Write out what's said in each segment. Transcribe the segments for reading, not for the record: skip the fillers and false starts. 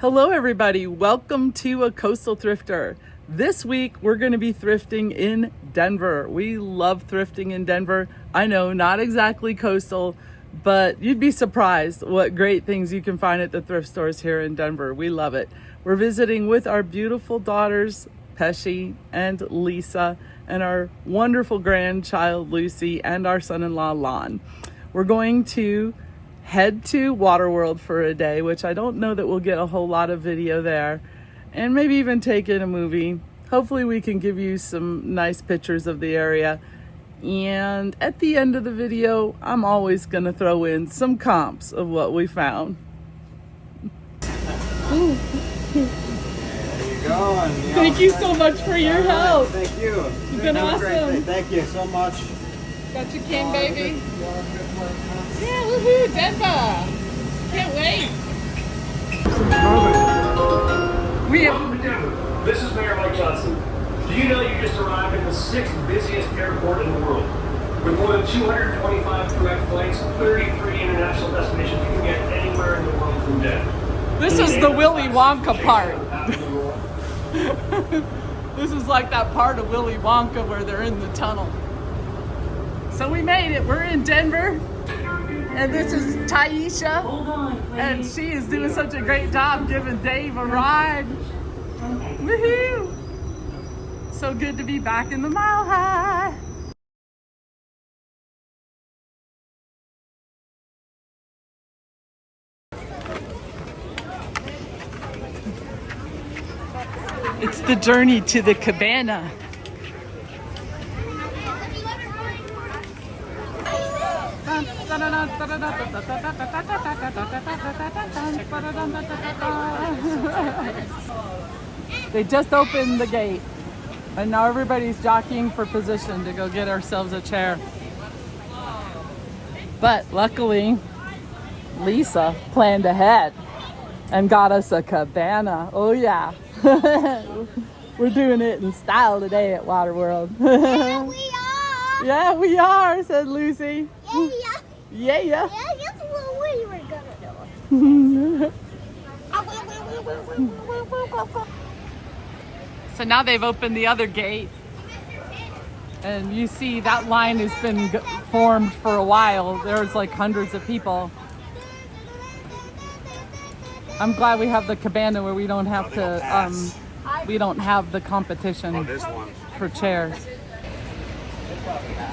Hello everybody, welcome to A Coastal Thrifter. This week we're going to be thrifting in Denver. We love thrifting in Denver. I know, not exactly coastal, but you'd be surprised what great things you can find at the thrift stores here in Denver. We love it. We're visiting with our beautiful daughters, Pesci and Lisa, and our wonderful grandchild, Lucy, and our son-in-law, Lon. We're going to head to Waterworld for a day, which I don't know that we'll get a whole lot of video there, and maybe even take in a movie. Hopefully we can give you some nice pictures of the area. And at the end of the video, I'm always going to throw in some comps of what we found. There you go. Thank you so much for your help. Thank you. You've been awesome. Thank you so much. Got your king, baby. Yeah, woohoo, Denver. Can't wait. Welcome to Denver. This is Mayor Mike Johnson. Do you know you just arrived at the 6th busiest airport in the world? With more than 225 direct flights, 33 international destinations, you can get anywhere in the world from Denver. This is the Willy Wonka part. This is like that part of Willy Wonka where they're in the tunnel. So we made it. We're in Denver. And this is Taisha. And she is doing such a great job giving Dave a ride. Woohoo! So good to be back in the Mile High. It's the journey to the cabana. They just opened the gate and now everybody's jockeying for position to go get ourselves a chair. But luckily, Lisa planned ahead and got us a cabana. Oh yeah. We're doing it in style today at Waterworld. Yeah, we are. Yeah, we are, said Lucy. Yeah. Yeah. Yeah, that's what we were gonna do. So now they've opened the other gate. And you see that line has been formed for a while. There's like hundreds of people. I'm glad we have the cabana where we don't have to, we don't have the competition for chairs.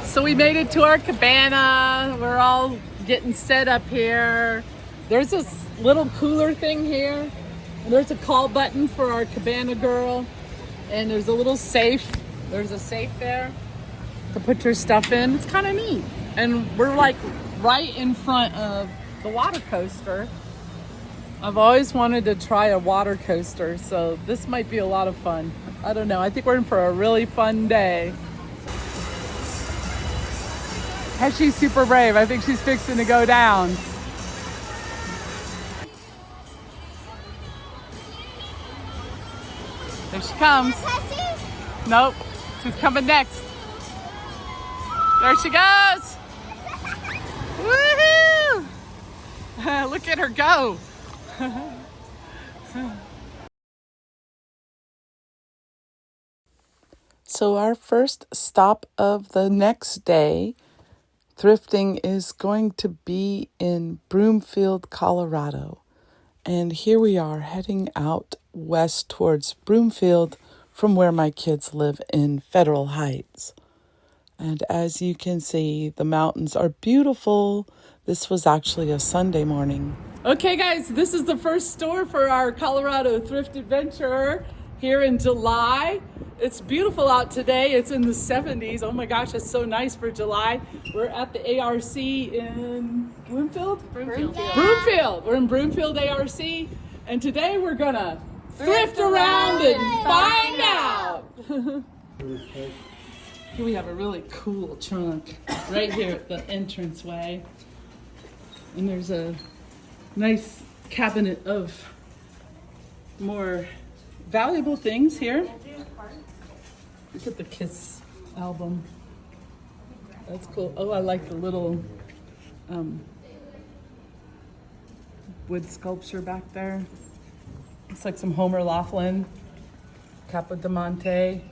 So we made it to our cabana. We're all getting set up here. There's this little cooler thing here. And there's a call button for our cabana girl. And there's a little safe. There's a safe there to put your stuff in. It's kind of neat. And we're like right in front of the water coaster. I've always wanted to try a water coaster, so this might be a lot of fun. I don't know. I think we're in for a really fun day. Pesci's super brave. I think she's fixing to go down. There she comes. Nope. She's coming next. There she goes. Woohoo! Look at her go. So our first stop of the next day, thrifting, is going to be in Broomfield, Colorado. And here we are heading out west towards Broomfield from where my kids live in Federal Heights. And as you can see, the mountains are beautiful. This was actually a Sunday morning. Okay guys, this is the first store for our Colorado thrift adventure here in July. It's beautiful out today. It's in the 70s. Oh my gosh, it's so nice for July. We're at the ARC in Broomfield? Broomfield. We're in Broomfield ARC. And today we're gonna thrift around and find out. Here we have a really cool trunk right here at the entranceway. And there's a nice cabinet of more valuable things here. Look at the Kiss album. That's cool. Oh, I like the little wood sculpture back there. Looks like some Homer Laughlin, Capo di Monte.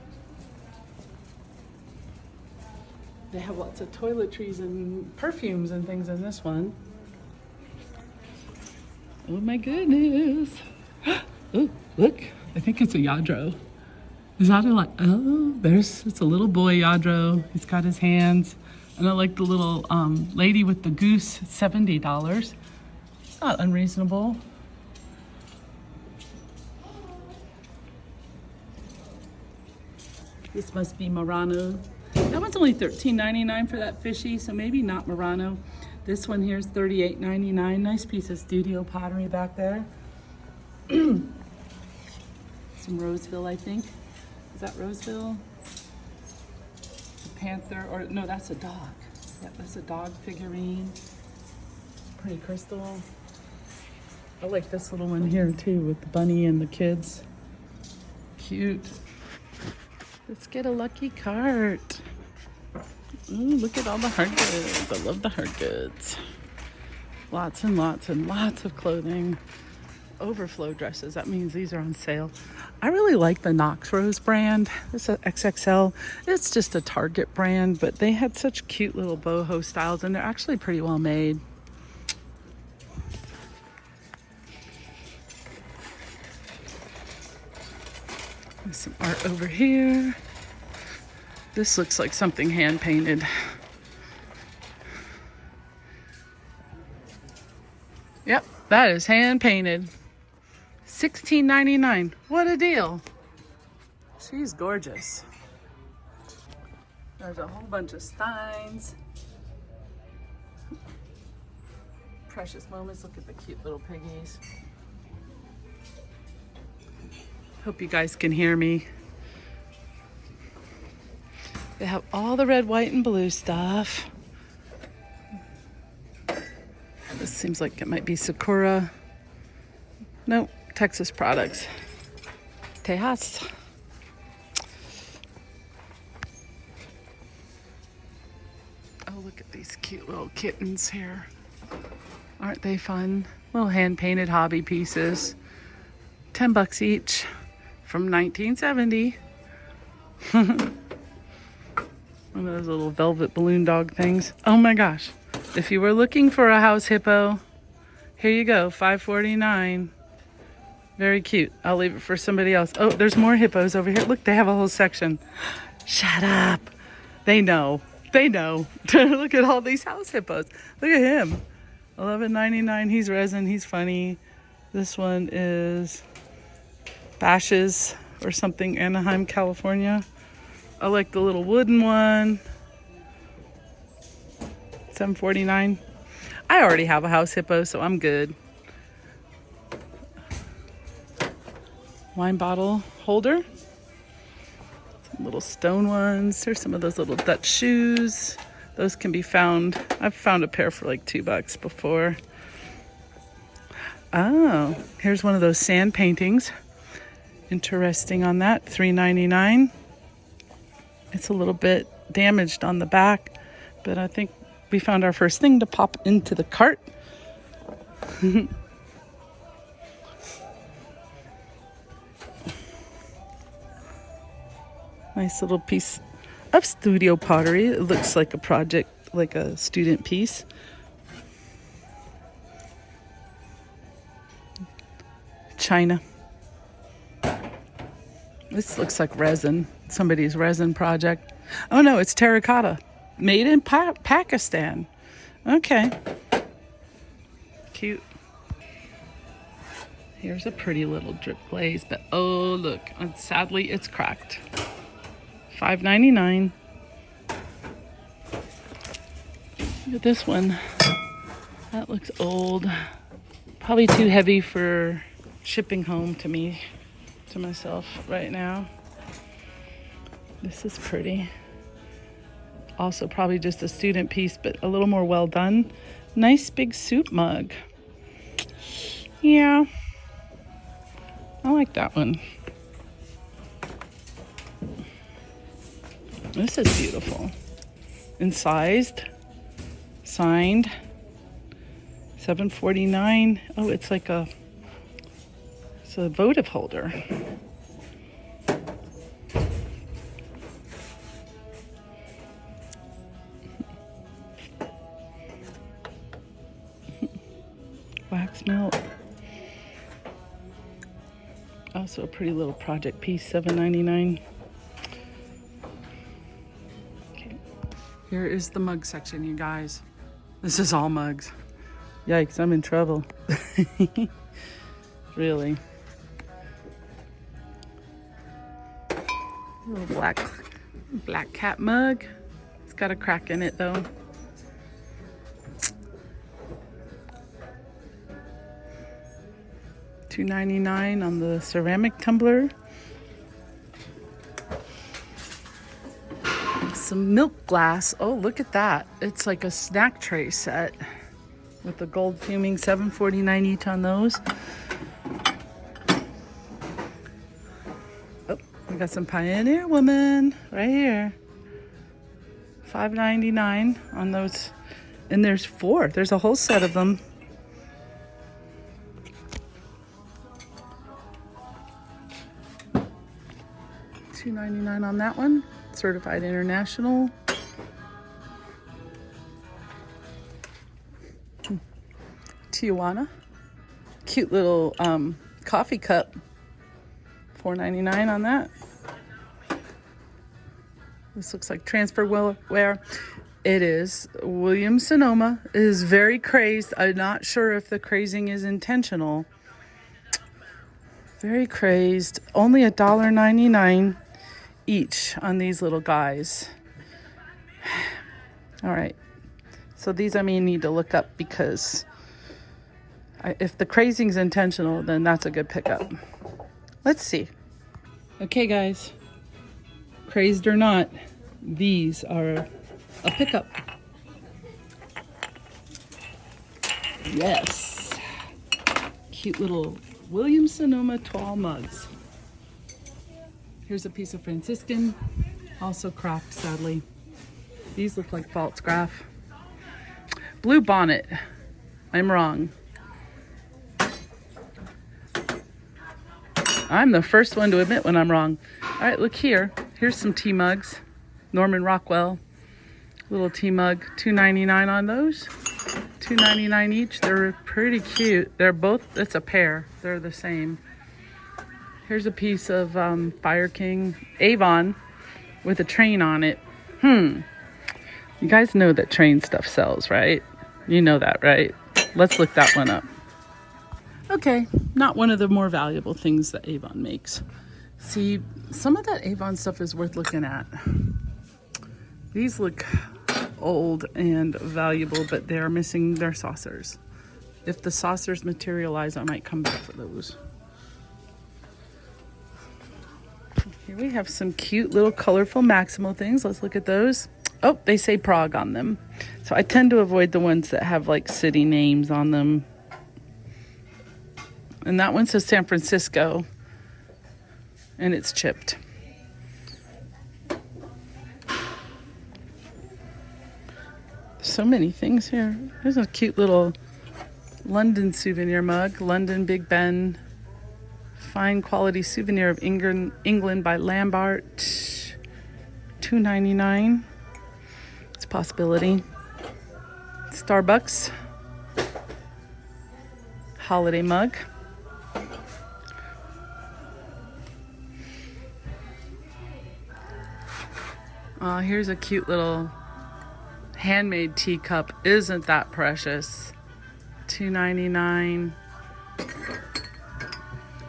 They have lots of toiletries and perfumes and things in this one. Oh my goodness. Oh, look, I think it's a Yadro. Is that oh, it's a little boy Yadro. He's got his hands. And I like the little lady with the goose, $70. It's not unreasonable. This must be Murano. That one's only $13.99 for that fishy, so maybe not Murano. This one here is $38.99. Nice piece of studio pottery back there. Some Roseville, I think. Is that Roseville? A panther, or no, that's a dog. Yep, that's a dog figurine. Pretty crystal. I like this little one here too with the bunny and the kids. Cute. Let's get a lucky cart. Ooh, look at all the hard goods. I love the hard goods. Lots and lots and lots of clothing. Overflow dresses. That means these are on sale. I really like the Knox Rose brand. This is XXL. It's just a Target brand, but they had such cute little boho styles, and they're actually pretty well made. There's some art over here. This looks like something hand painted. Yep, that is hand painted. $16.99. What a deal. She's gorgeous. There's a whole bunch of steins. Precious moments. Look at the cute little piggies. Hope you guys can hear me. They have all the red, white, and blue stuff. This seems like it might be Sakura. Nope, Texas products. Tejas. Oh, look at these cute little kittens here. Aren't they fun? Little hand-painted hobby pieces. $10 each from 1970. One of those little velvet balloon dog things. Oh my gosh. If you were looking for a house hippo, here you go, $5.49. Very cute. I'll leave it for somebody else. Oh, there's more hippos over here. Look, they have a whole section. Shut up. They know. They know. Look at all these house hippos. Look at him. $11.99. He's resin. He's funny. This one is Bashes or something, Anaheim, California. I like the little wooden one. $7.49. I already have a house hippo, so I'm good. Wine bottle holder. Some little stone ones. Here's some of those little Dutch shoes. Those can be found. I've found a pair for like $2 before. Oh, here's one of those sand paintings. Interesting on that. $3.99. It's a little bit damaged on the back, but I think we found our first thing to pop into the cart. Nice little piece of studio pottery. It looks like a project, like a student piece. China. This looks like resin. Somebody's resin project. Oh no, it's terracotta. Made in Pakistan. Okay. Cute. Here's a pretty little drip glaze, but oh look, sadly it's cracked. $5.99. Look at this one. That looks old. Probably too heavy for shipping home to myself right now. This is pretty. Also probably just a student piece, but a little more well done. Nice big soup mug. Yeah, I like that one. This is beautiful. Incised, signed, $7.49. Oh, it's a votive holder. Wax melt. Also a pretty little project piece, $7.99. Okay. Here is the mug section, you guys. This is all mugs. Yikes, I'm in trouble. Really. Little black cat mug. It's got a crack in it though. $2.99 on the ceramic tumbler. Some milk glass. Oh, look at that. It's like a snack tray set with the gold fuming, $7.49 each on those. Oh, we got some Pioneer Woman right here. $5.99 on those. And there's 4. There's a whole set of them. $2.99 on that one. Certified International. Tijuana. Cute little coffee cup. $4.99 on that. This looks like transfer wear. It is. Williams Sonoma is very crazed. I'm not sure if the crazing is intentional. Very crazed. Only $1.99 each on these little guys. All right. So these I may need to look up because if the crazing is intentional, then that's a good pickup. Let's see. Okay, guys. Crazed or not, these are a pickup. Yes. Cute little Williams Sonoma tall mugs. Here's a piece of Franciscan, also cracked, sadly. These look like false graph. Blue bonnet. I'm wrong. I'm the first one to admit when I'm wrong. All right, look here. Here's some tea mugs. Norman Rockwell. Little tea mug. $2.99 on those. $2.99 each. They're pretty cute. They're both, it's a pair. They're the same. Here's a piece of Fire King Avon with a train on it. You guys know that train stuff sells, right? You know that, right? Let's look that one up. Okay, not one of the more valuable things that Avon makes. See, some of that Avon stuff is worth looking at. These look old and valuable, but they're missing their saucers. If the saucers materialize, I might come back for those. Here we have some cute little colorful Maximo things. Let's look at those. Oh, they say Prague on them. So I tend to avoid the ones that have like city names on them. And that one says San Francisco. And it's chipped. So many things here. There's a cute little London souvenir mug. London Big Ben. Fine quality souvenir of England by Lambert. $2.99. It's a possibility. Starbucks. Holiday mug. Here's a cute little handmade teacup. Isn't that precious? $2.99. I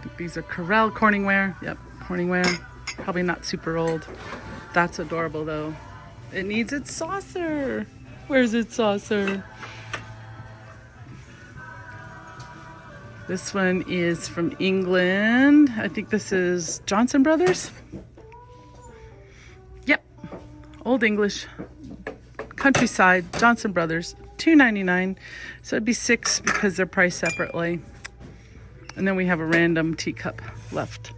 think these are Corel Corningware. Yep, Corningware. Probably not super old. That's adorable though. It needs its saucer. Where's its saucer? This one is from England. I think this is Johnson Brothers. Yep, Old English, countryside, Johnson Brothers, $2.99. So it'd be $6 because they're priced separately. And then we have a random teacup left.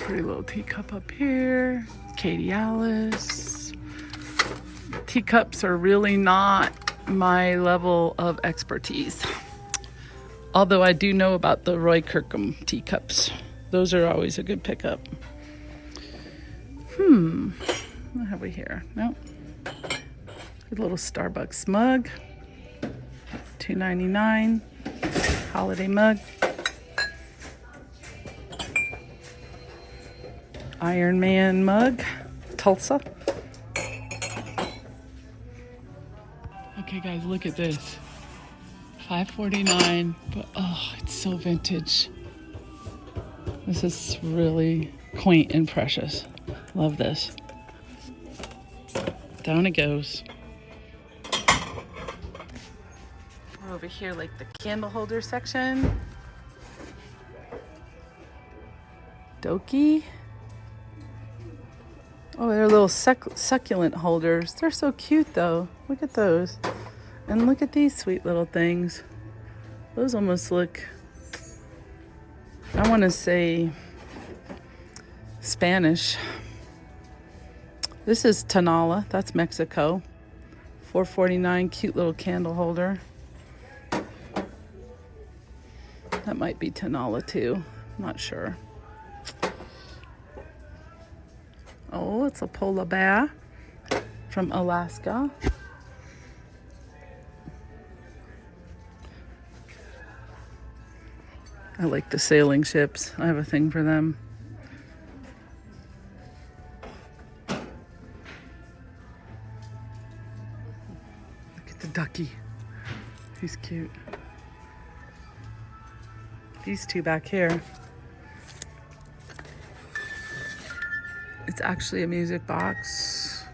Pretty little teacup up here. Katie Alice. Teacups are really not my level of expertise. Although I do know about the Roy Kirkham teacups. Those are always a good pickup. What have we here? Nope. Good little Starbucks mug. $2.99. Holiday mug. Iron Man mug. Tulsa. Okay guys, look at this. $5.49, but oh, it's so vintage. This is really quaint and precious. Love this. Down it goes. We're over here, like the candle holder section. Doki. Oh, they're little succulent holders. They're so cute though. Look at those. And look at these sweet little things. Those almost look, I want to say Spanish. This is Tonala. That's Mexico. $4.49. Cute little candle holder. That might be Tonala too. Not sure. Oh, it's a polar bear from Alaska. I like the sailing ships. I have a thing for them. Look at the ducky. He's cute. These two back here. It's actually a music box.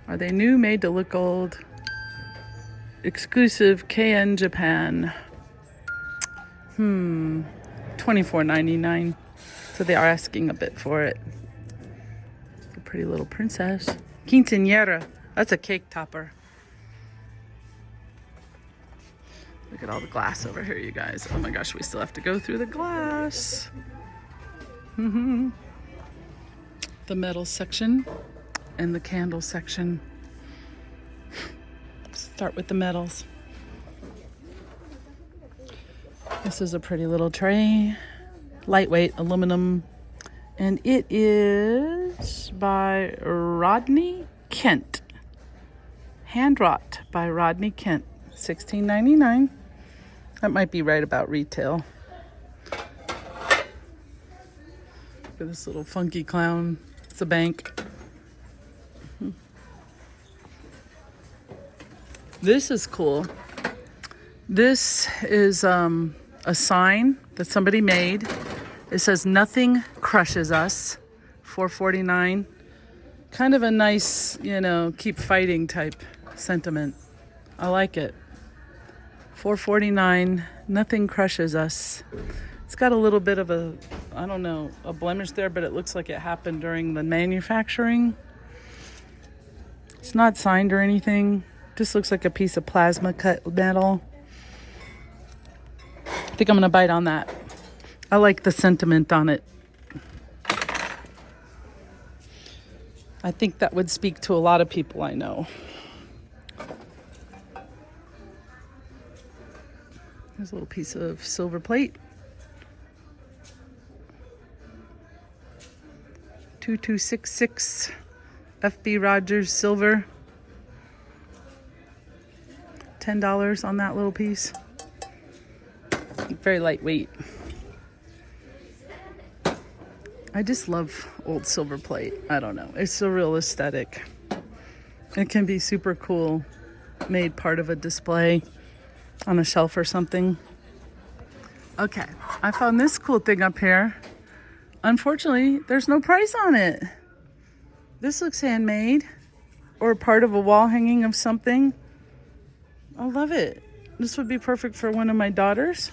Are they new? Made to look old. Exclusive KN Japan. $24.99. So they are asking a bit for it. A pretty little princess. Quinceañera. That's a cake topper. Look at all the glass over here, you guys. Oh my gosh, we still have to go through the glass. The metal section and the candle section. Start with the metals. This is a pretty little tray, lightweight aluminum, and it is by Rodney Kent. Hand wrought by Rodney Kent, $16.99. That might be right about retail. Look at this little funky clown. It's a bank. This is cool. This is a sign that somebody made. It says, "Nothing crushes us." $4.49. Kind of a nice, keep fighting type sentiment. I like it. $4.49. Nothing crushes us. It's got a little bit of a blemish there, but it looks like it happened during the manufacturing. It's not signed or anything. Just looks like a piece of plasma cut metal. I think I'm gonna bite on that. I like the sentiment on it. I think that would speak to a lot of people I know. There's a little piece of silver plate. 2266 FB Rogers silver. $10 on that little piece. Very lightweight. I just love old silver plate. I don't know. It's a real aesthetic. It can be super cool, made part of a display on a shelf or something. Okay, I found this cool thing up here. Unfortunately, there's no price on it. This looks handmade or part of a wall hanging of something. I love it. This would be perfect for one of my daughters.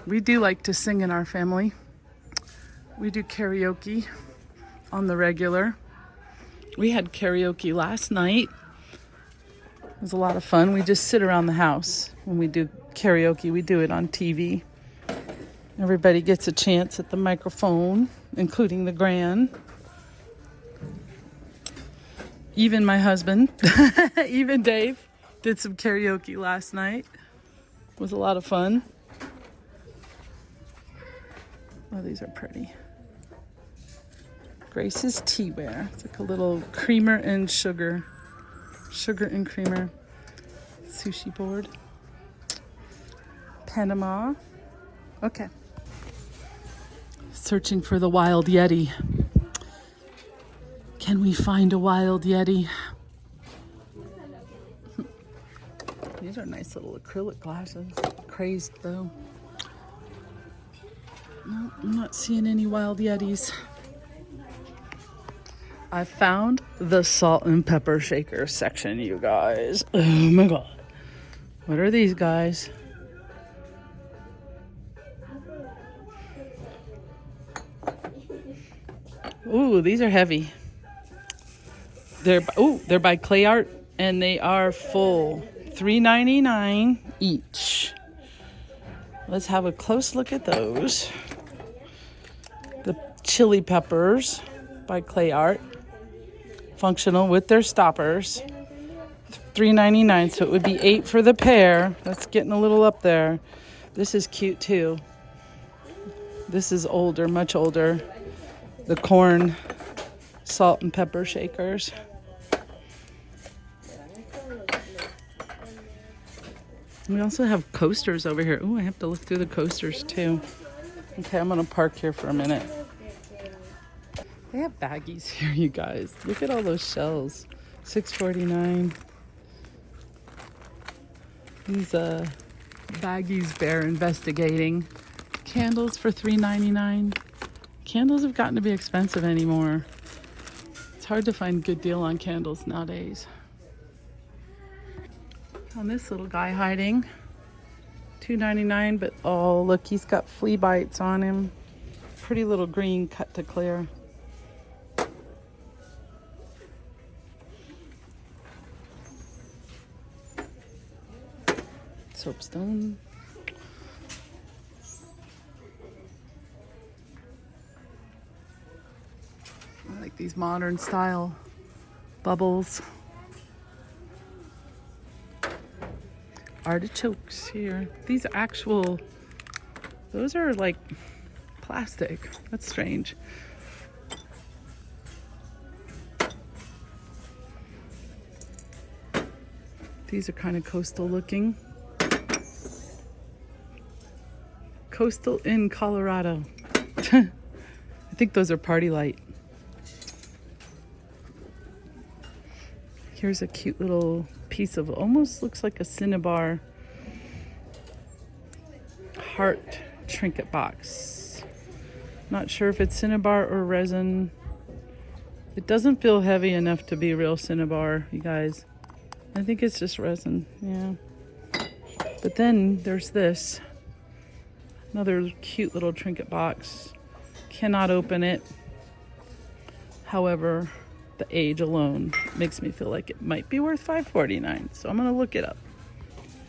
We do like to sing in our family. We do karaoke on the regular. We had karaoke last night. It was a lot of fun. We just sit around the house when we do karaoke. We do it on TV. Everybody gets a chance at the microphone, including the grand. Even my husband, even Dave, did some karaoke last night. It was a lot of fun. Oh, these are pretty. Grace's Teaware. It's like a little creamer and sugar. Sugar and creamer. Sushi board. Panama. Okay. Searching for the wild Yeti. Can we find a wild Yeti? These are nice little acrylic glasses. Crazed though. No, I'm not seeing any wild Yetis. I found the salt and pepper shaker section, you guys. Oh my God. What are these guys? Ooh, these are heavy. They're by Clay Art and they are full. $3.99 each. Let's have a close look at those. The chili peppers by Clay Art. Functional with their stoppers. $3.99, so it would be $8 for the pair. That's getting a little up there. This is cute too. This is older, much older. The corn salt and pepper shakers. We also have coasters over here. Ooh, I have to look through the coasters too. Okay, I'm gonna park here for a minute. They have baggies here, you guys. Look at all those shells. $6.49. These baggies bear investigating. Candles for $3.99. Candles have gotten to be expensive anymore. It's hard to find a good deal on candles nowadays. On this little guy hiding, $2.99, but oh look, he's got flea bites on him. Pretty little green cut to clear. Soapstone. I like these modern style bubbles. Artichokes here. These actual, those are like plastic. That's strange. These are kind of coastal looking. Coastal in Colorado. I think those are Party Light. Here's a cute little piece of, almost looks like a Cinnabar heart trinket box. Not sure if it's Cinnabar or resin. It doesn't feel heavy enough to be real Cinnabar, you guys. I think it's just resin, yeah. But then there's this. Another cute little trinket box. Cannot open it. However, the age alone makes me feel like it might be worth $5.49. So I'm gonna look it up.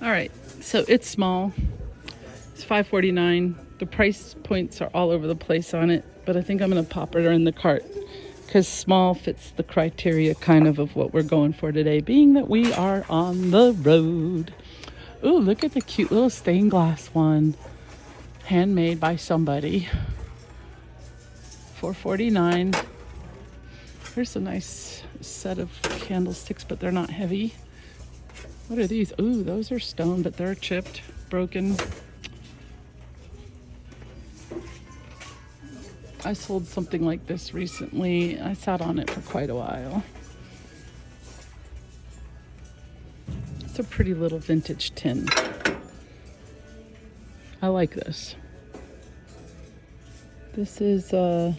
All right, so it's small. It's $5.49. The price points are all over the place on it, but I think I'm gonna pop it in the cart because small fits the criteria kind of what we're going for today, being that we are on the road. Ooh, look at the cute little stained glass one. Handmade by somebody. $4.49. Here's a nice set of candlesticks, but they're not heavy. What are these? Ooh, those are stone, but they're chipped, broken. I sold something like this recently. I sat on it for quite a while. It's a pretty little vintage tin. I like this. This is a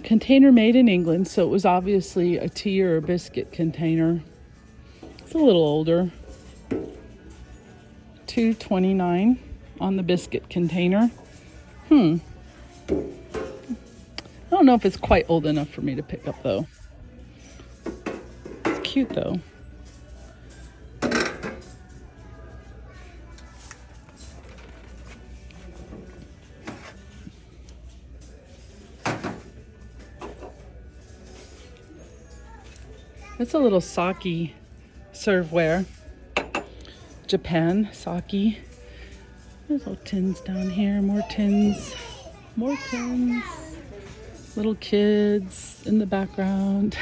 container made in England, so it was obviously a tea or a biscuit container. It's a little older. $2.29 on the biscuit container. I don't know if it's quite old enough for me to pick up though. It's cute though. It's a little sake serveware. Japan sake. There's little tins down here. More tins. More tins. Little kids in the background.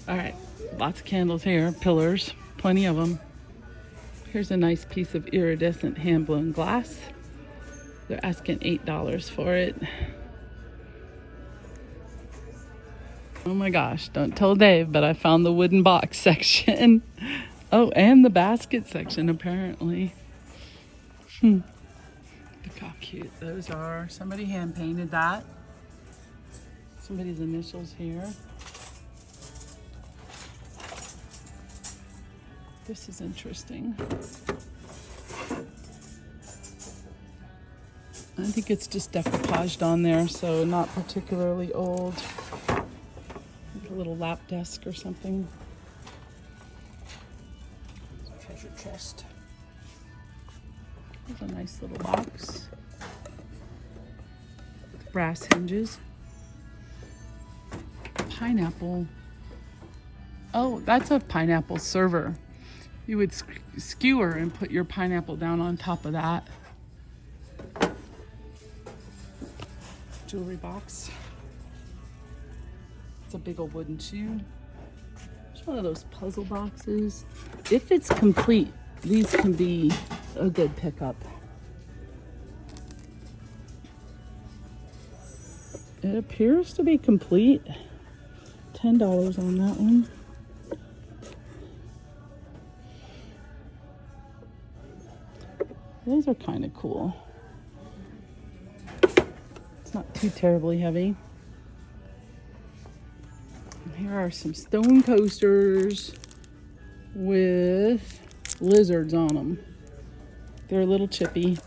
All right. Lots of candles here. Pillars. Plenty of them. Here's a nice piece of iridescent hand-blown glass. They're asking $8 for it. Oh my gosh, don't tell Dave, but I found the wooden box section. Oh, and the basket section, apparently. Look how cute those are. Somebody hand-painted that. Somebody's initials here. This is interesting. I think it's just decoupaged on there, so not particularly old. A little lap desk or something. Treasure chest. There's a nice little box. With brass hinges. Pineapple. Oh, that's a pineapple server. You would skewer and put your pineapple down on top of that. Jewelry box. It's a big old wooden shoe. It's one of those puzzle boxes. If it's complete, these can be a good pickup. It appears to be complete. $10 on that one. Those are kind of cool. It's not too terribly heavy. And here are some stone coasters with lizards on them. They're a little chippy.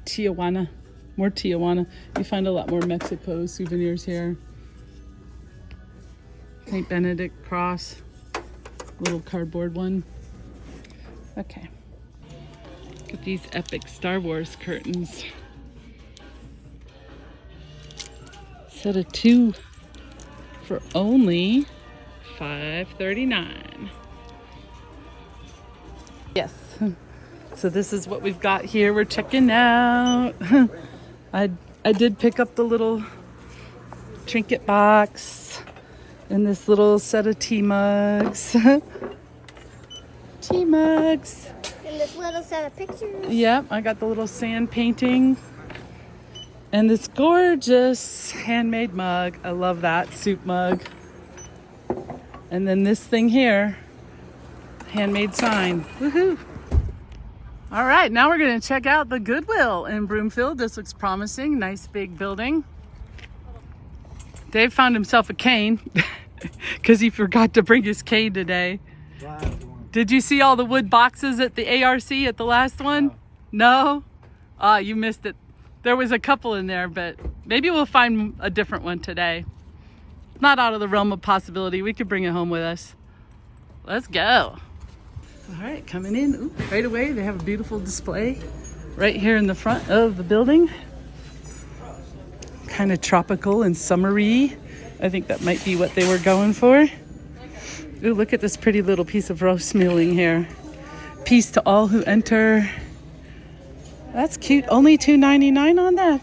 Tijuana. More Tijuana. You find a lot more Mexico souvenirs here. St. Benedict cross. Little cardboard one. Okay. Look at these epic Star Wars curtains. Set of 2 for only $5.39. Yes. So this is what we've got here. We're checking out. I did pick up the little trinket box and this little set of tea mugs. Tea mugs. And this little set of pictures. Yep, I got the little sand painting. And this gorgeous handmade mug. I love that soup mug. And then this thing here, handmade sign. Woohoo! All right, now we're gonna check out the Goodwill in Broomfield. This looks promising, nice big building. Dave found himself a cane because he forgot to bring his cane today. Did you see all the wood boxes at the ARC at the last one? No? You missed it. There was a couple in there, but maybe we'll find a different one today. Not out of the realm of possibility. We could bring it home with us. Let's go. All right, coming in. Ooh, right away, they have a beautiful display right here in the front of the building. Kind of tropical and summery. I think that might be what they were going for. Ooh, look at this pretty little piece of roast milling here. Peace to all who enter. That's cute. Only $2.99 on that.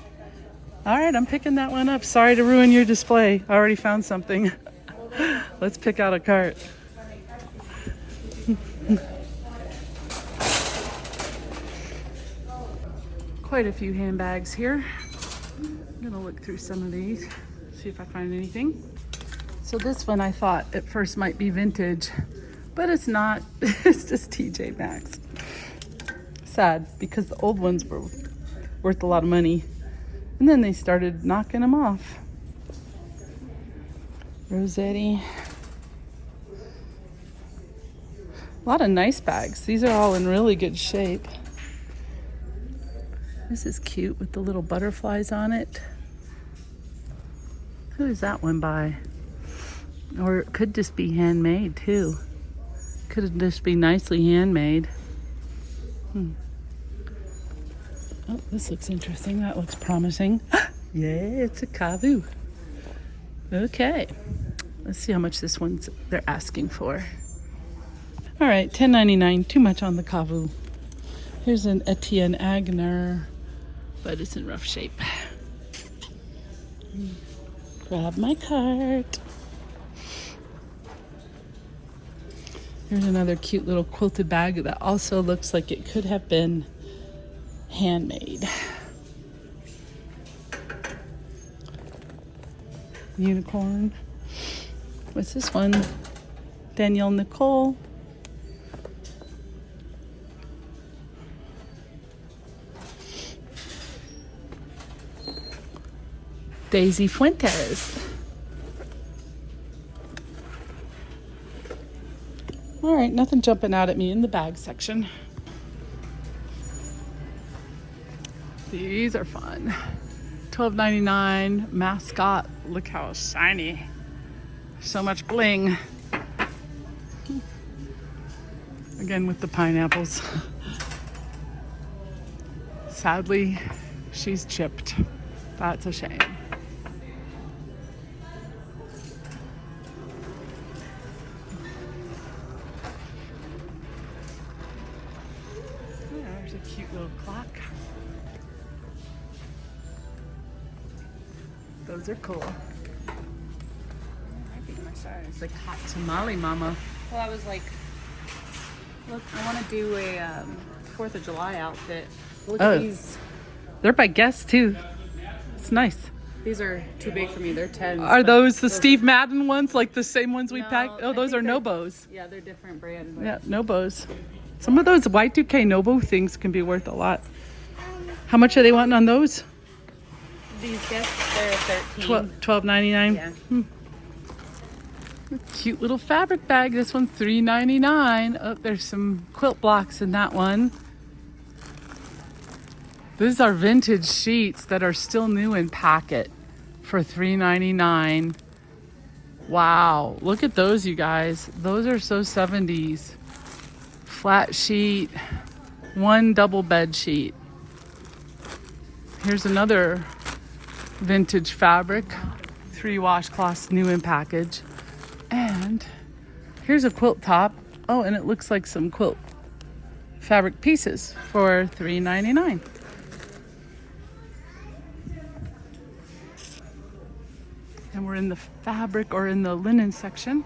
All right, I'm picking that one up. Sorry to ruin your display. I already found something. Let's pick out a cart. Quite a few handbags here. I'm gonna look through some of these, see if I find anything. So this one I thought at first might be vintage, but it's not. It's just TJ Maxx. Sad, because the old ones were worth a lot of money. And then they started knocking them off. Rossetti. A lot of nice bags. These are all in really good shape. This is cute with the little butterflies on it. Who is that one by? Or it could just be handmade too. Could just be nicely handmade. Oh, this looks interesting. That looks promising. Yeah, it's a kavu. Okay. Let's see how much this one's they're asking for. All right, $10.99. Too much on the kavu. Here's an Etienne Agner, but it's in rough shape. Grab my cart. Here's another cute little quilted bag that also looks like it could have been handmade. Unicorn. What's this one? Danielle Nicole. Daisy Fuentes. All right, nothing jumping out at me in the bag section. These are fun. $12.99 mascot. Look how shiny. So much bling. Again with the pineapples. Sadly, she's chipped. That's a shame. There's a cute little clock. Those are cool. It's like hot tamale mama. Well, I was like, look, I want to do a 4th of July outfit. Look at these. They're by Guess too. It's nice. These are too big for me. They're 10s. Are those the Steve Madden ones, like the same ones we packed? Oh, I those are think Nobos. Yeah, they're different brand. But Yeah, Nobos. Some of those Y2K Nobo things can be worth a lot. How much are they wanting on those? these Guess, they're 13. $12.99. Yeah. Cute little fabric bag. This one's $3.99. Oh, there's some quilt blocks in that one. These are vintage sheets that are still new in packet for $3.99. Wow, look at those, you guys. Those are so 70s. Flat sheet, one double bed sheet. Here's another vintage fabric, 3 washcloths new in package. And here's a quilt top. Oh, and it looks like some quilt fabric pieces for $3.99. And we're in the fabric or in the linen section.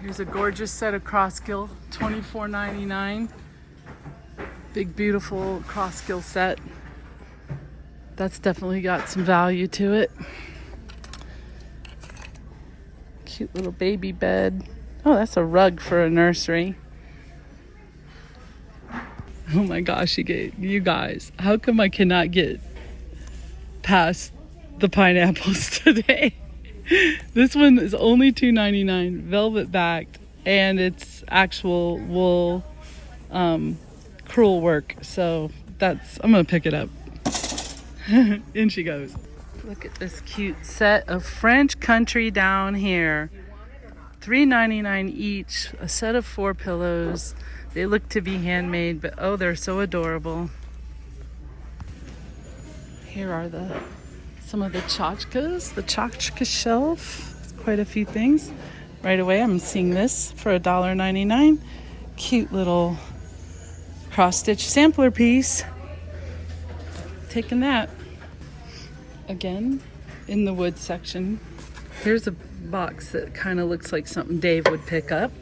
Here's a gorgeous set of crossgill, $24.99. Big, beautiful crossgill set. That's definitely got some value to it. Cute little baby bed. Oh, that's a rug for a nursery. Oh my gosh, you guys, how come I cannot get past the pineapples today? This one is only $2.99, velvet backed, and it's actual wool crewel work. So I'm gonna pick it up. In she goes. Look at this cute set of French country down here. $3.99 each, a set of 4 pillows. They look to be handmade, but oh, they're so adorable. Here are some of the tchotchkes, the tchotchke shelf. It's quite a few things. Right away, I'm seeing this for $1.99. Cute little cross-stitch sampler piece. Taking that. Again, in the wood section, here's a box that kind of looks like something Dave would pick up.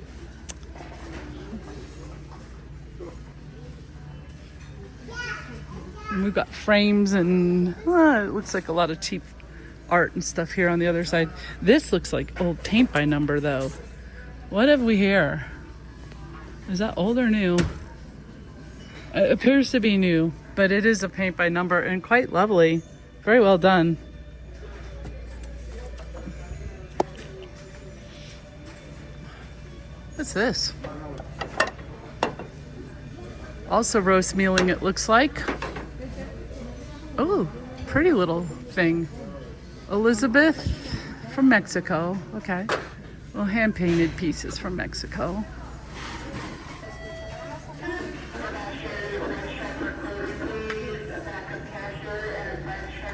And we've got frames and it looks like a lot of cheap art and stuff here on the other side. This looks like old paint by number though. What have we here? Is that old or new? It appears to be new, but it is a paint by number and quite lovely. Very well done. What's this? Also roast mealing, it looks like. Oh, pretty little thing. Elizabeth from Mexico. Okay. Well, hand-painted pieces from Mexico.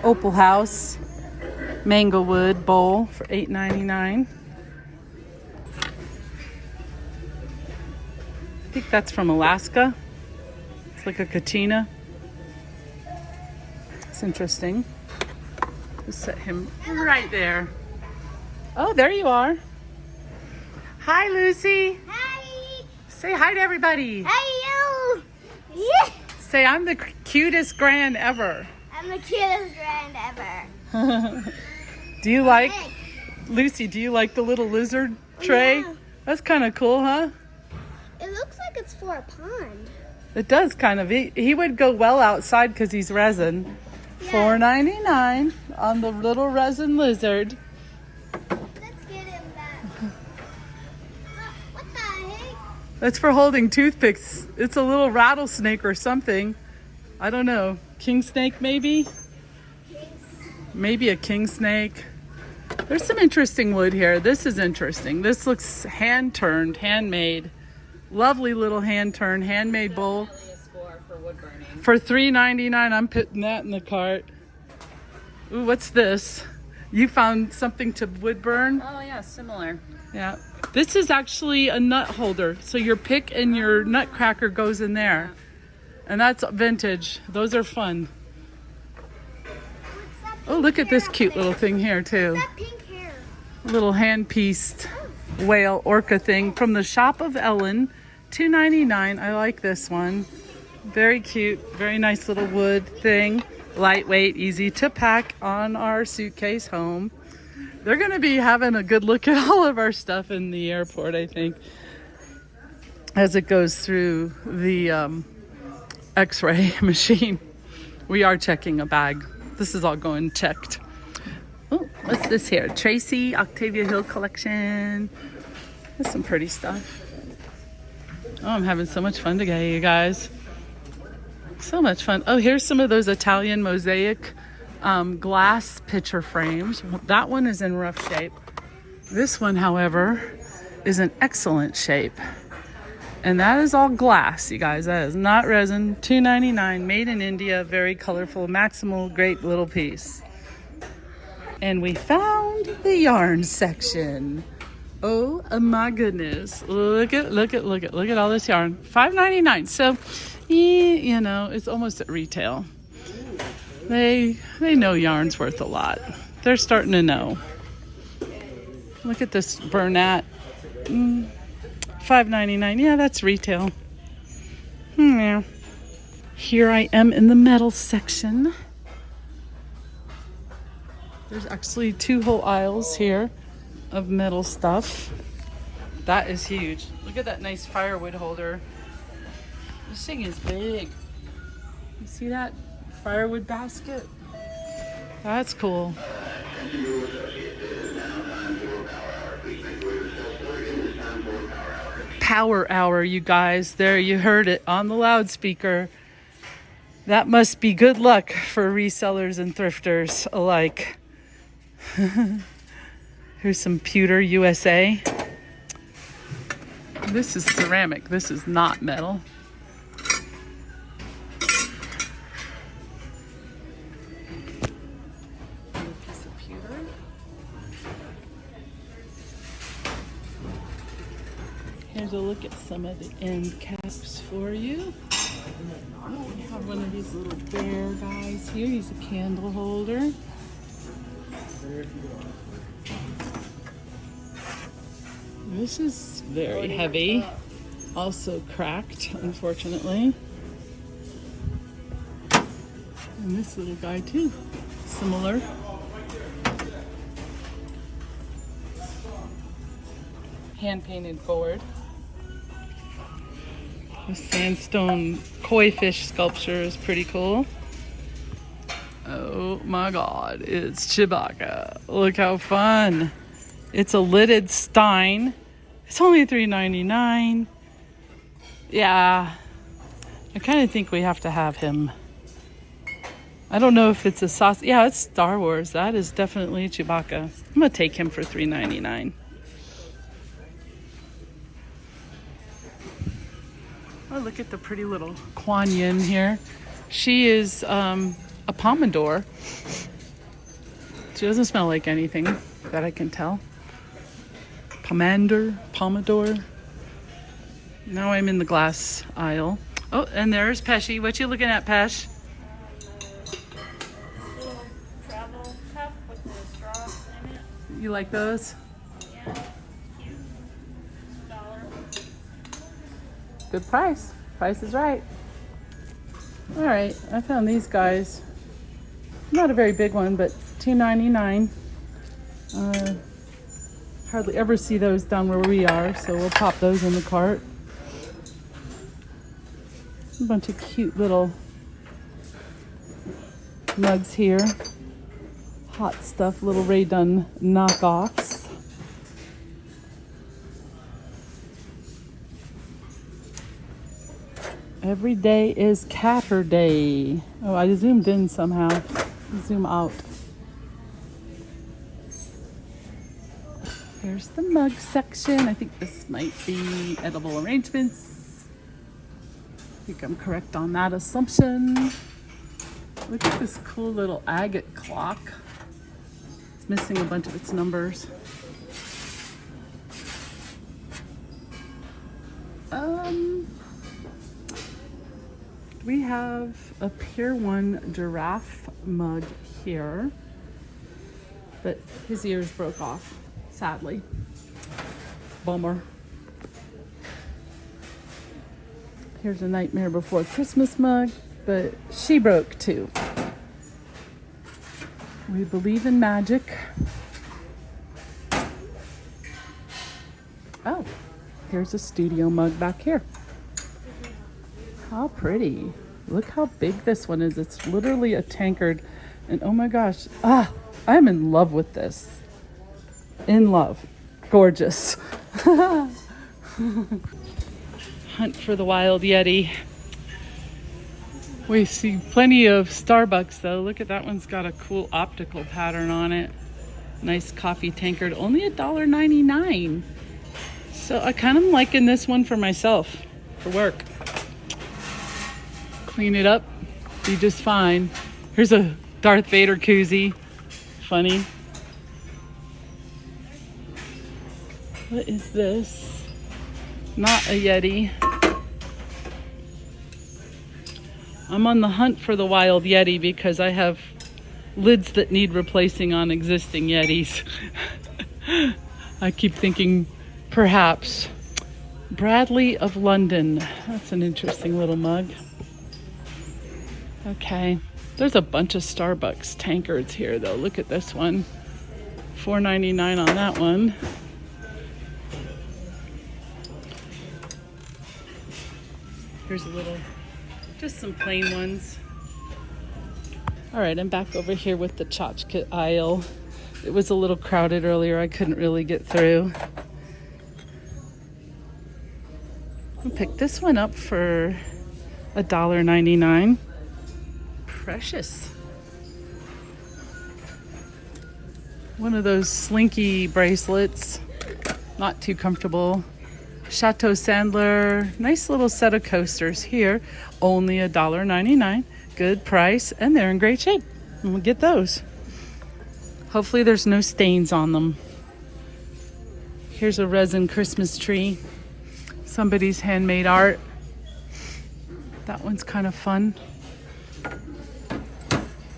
Opal House Manglewood bowl for $8.99. I think that's from Alaska. It's like a katina. It's interesting. Let's set him right there. Oh, there you are. Hi, Lucy. Hi. Say hi to everybody. Hi, you. Yeah. Say, I'm the cutest grand ever. I'm the cutest grand ever. Do you like, Lucy, do you like the little lizard tray? Yeah. That's kind of cool, huh? It looks like it's for a pond. It does kind of. He would go well outside because he's resin. Yeah. $4.99 on the little resin lizard. Let's get him that. What the heck? That's for holding toothpicks. It's a little rattlesnake or something. I don't know. King snake maybe? Maybe a king snake. There's some interesting wood here. This is interesting. This looks hand-turned, handmade. Lovely little hand-turned, handmade bowl. For $3.99, I'm putting that in the cart. Ooh, what's this? You found something to wood burn? Oh yeah, similar. Yeah. This is actually a nut holder. So your pick and your nutcracker goes in there. And that's vintage. Those are fun. Oh, look at this cute little thing here too. That pink hair. Little hand-pieced whale orca thing from the Shop of Ellen. $2.99. I like this one. Very cute. Very nice little wood thing. Lightweight, easy to pack on our suitcase home. They're going to be having a good look at all of our stuff in the airport, I think, as it goes through the X-ray machine. We are checking a bag. This is all going checked. Oh, what's this here? Tracy Octavia Hill collection. That's some pretty stuff. Oh, I'm having so much fun today, you guys. So much fun. Oh, here's some of those Italian mosaic glass picture frames. That one is in rough shape. This one, however, is in excellent shape. And that is all glass, you guys. That is not resin. $2.99, made in India. Very colorful, maximal, great little piece. And we found the yarn section. Oh my goodness. Look at all this yarn. $5.99. So, you know, it's almost at retail. They know yarn's worth a lot. They're starting to know. Look at this Bernat. $5.99. Yeah, that's retail. Yeah. Here I am in the metal section. There's actually 2 whole aisles here of metal stuff. That is huge. Look at that nice firewood holder. This thing is big. You see that firewood basket? That's cool. Power hour, you guys. There, you heard it on the loudspeaker. That must be good luck for resellers and thrifters alike. Here's some pewter USA. This is ceramic. This is not metal. Piece of pewter. Here's a look at some of the end caps for you. Oh, we have one of these little bear guys here. He's a candle holder. This is very heavy. Also cracked, unfortunately. And this little guy too. Similar. Hand-painted board. The sandstone koi fish sculpture is pretty cool. Oh my God, it's Chewbacca. Look how fun. It's a lidded stein. It's only $3.99. Yeah, I kind of think we have to have him. I don't know if it's a sauce. Yeah, it's Star Wars. That is definitely Chewbacca. I'm gonna take him for $3.99. Oh, look at the pretty little Kuan Yin here. She is a Pomodoro. She doesn't smell like anything that I can tell. Pomodoro. Now I'm in the glass aisle. Oh, and there's Pesci. What you looking at, Pesh? Little travel cup with the straw in it. You like those? Yeah, cute. $1. Good price. Price is right. All right, I found these guys. Not a very big one, but $2.99. Hardly ever see those down where we are, so we'll pop those in the cart. A bunch of cute little mugs here. Hot stuff, little Ray Dunn knockoffs. Every day is Catter Day. Oh, I zoomed in somehow. Zoom out. Here's the mug section. I think this might be edible arrangements. I think I'm correct on that assumption. Look at this cool little agate clock. It's missing a bunch of its numbers. We have a Pier 1 giraffe mug here, but his ears broke off, sadly. Bummer. Here's a Nightmare Before Christmas mug, but she broke too. We believe in magic. Oh, here's a studio mug back here. How pretty. Look how big this one is. It's literally a tankard. And oh my gosh, I'm in love with this. In love. Gorgeous. Hunt for the Wild Yeti. We see plenty of Starbucks though. Look at that one's got a cool optical pattern on it. Nice coffee tankard. Only $1.99. So I kind of liking this one for myself. For work. Clean it up, be just fine. Here's a Darth Vader koozie. Funny. What is this? Not a Yeti. I'm on the hunt for the Wild Yeti because I have lids that need replacing on existing Yetis. I keep thinking perhaps Bradley of London. That's an interesting little mug. Okay, there's a bunch of Starbucks tankards here though. Look at this one. $4.99 on that one. Here's a little, just some plain ones. All right, I'm back over here with the tchotchke aisle. It was a little crowded earlier. I couldn't really get through. I'll pick this one up for $1.99. Precious. One of those slinky bracelets. Not too comfortable. Chateau Sandler. Nice little set of coasters here. Only $1.99. Good price. And they're in great shape. And we'll get those. Hopefully there's no stains on them. Here's a resin Christmas tree. Somebody's handmade art. That one's kind of fun.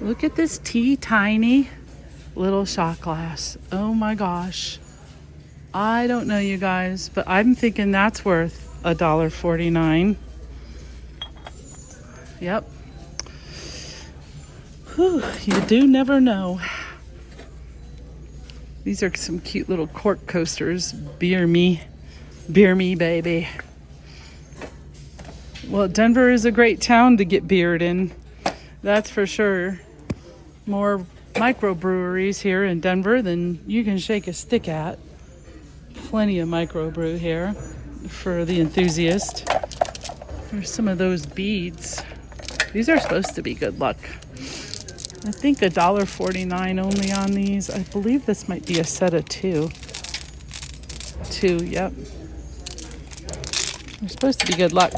Look at this tiny little shot glass. Oh my gosh. I don't know, you guys, but I'm thinking that's worth $1.49. Yep. Whew, you do never know. These are some cute little cork coasters. Beer me, baby. Well, Denver is a great town to get beered in. That's for sure. More microbreweries here in Denver than you can shake a stick at. Plenty of microbrew here for the enthusiast. There's some of those beads. These are supposed to be good luck. I think $1.49 only on these. I believe this might be a set of two. Yep. They're supposed to be good luck.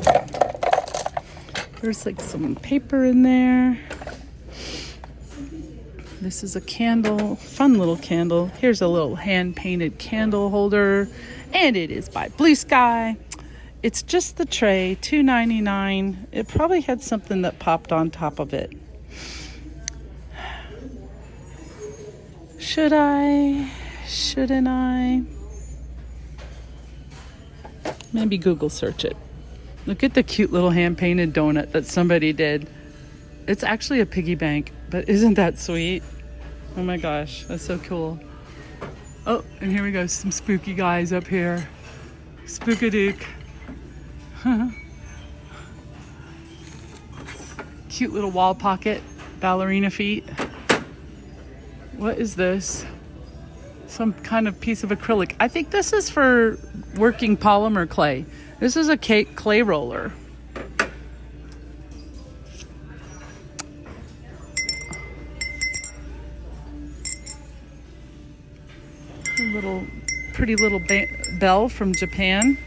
There's like some paper in there. This is a candle, fun little candle. Here's a little hand-painted candle holder, and it is by Blue Sky. It's just the tray, $2.99. It probably had something that popped on top of it. Should I? Shouldn't I? Maybe Google search it. Look at the cute little hand-painted donut that somebody did. It's actually a piggy bank, but isn't that sweet? Oh my gosh, that's so cool. Oh, and here we go, some spooky guys up here. Spookadook. Cute little wall pocket, ballerina feet. What is this? Some kind of piece of acrylic. I think this is for working polymer clay. This is a clay roller. A little pretty little bell from Japan,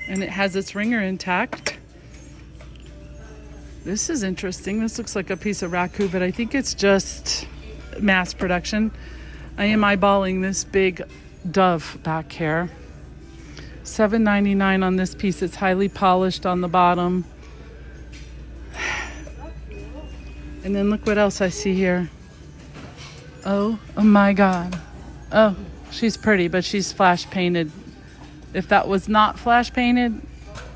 and it has its ringer intact. This is interesting. This looks like a piece of raku, but I think it's just mass production. I am eyeballing this big dove back here. $7.99 on this piece. It's highly polished on the bottom. And then look what else I see here. Oh my God. Oh, she's pretty, but she's flash painted. If that was not flash painted,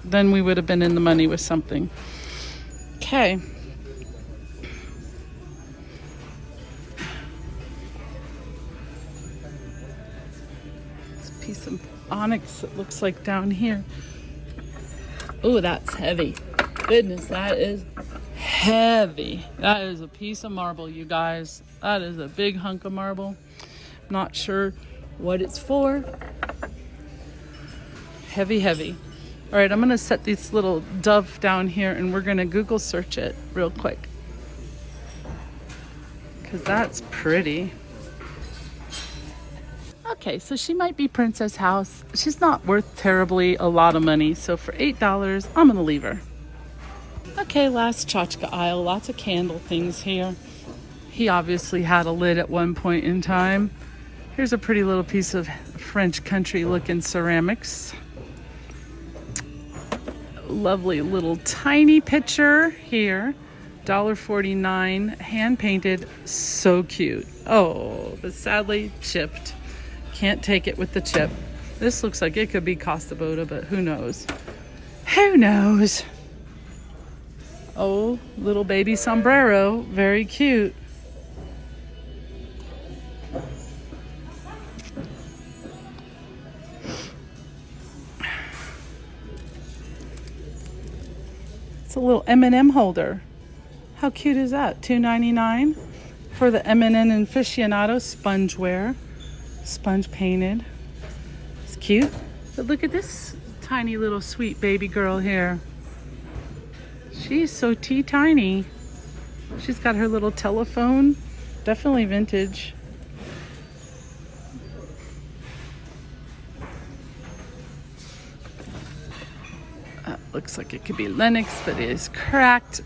then we would have been in the money with something. Okay. This piece of onyx, it looks like down here. Oh, that's heavy. Goodness, that is heavy. That is a piece of marble, you guys. That is a big hunk of marble. Not sure what it's for. Heavy, heavy. All right, I'm gonna set this little dove down here and we're gonna Google search it real quick, because that's pretty. Okay, so she might be Princess House. She's not worth terribly a lot of money, so for $8, I'm gonna leave her. Okay, last tchotchke aisle. Lots of candle things here. He obviously had a lid at one point in time. Here's a pretty little piece of French country looking ceramics. Lovely little tiny picture here. $1.49, hand painted, so cute. Oh, but sadly chipped. Can't take it with the chip. This looks like it could be Costa Boda, but who knows? Who knows? Oh, little baby sombrero, very cute. It's a little M&M holder. How cute is that? $2.99 for the M&M aficionado spongeware. Sponge painted. It's cute. But look at this tiny little sweet baby girl here. She's so tiny. She's got her little telephone. Definitely vintage. Looks like it could be Lenox, but it is cracked.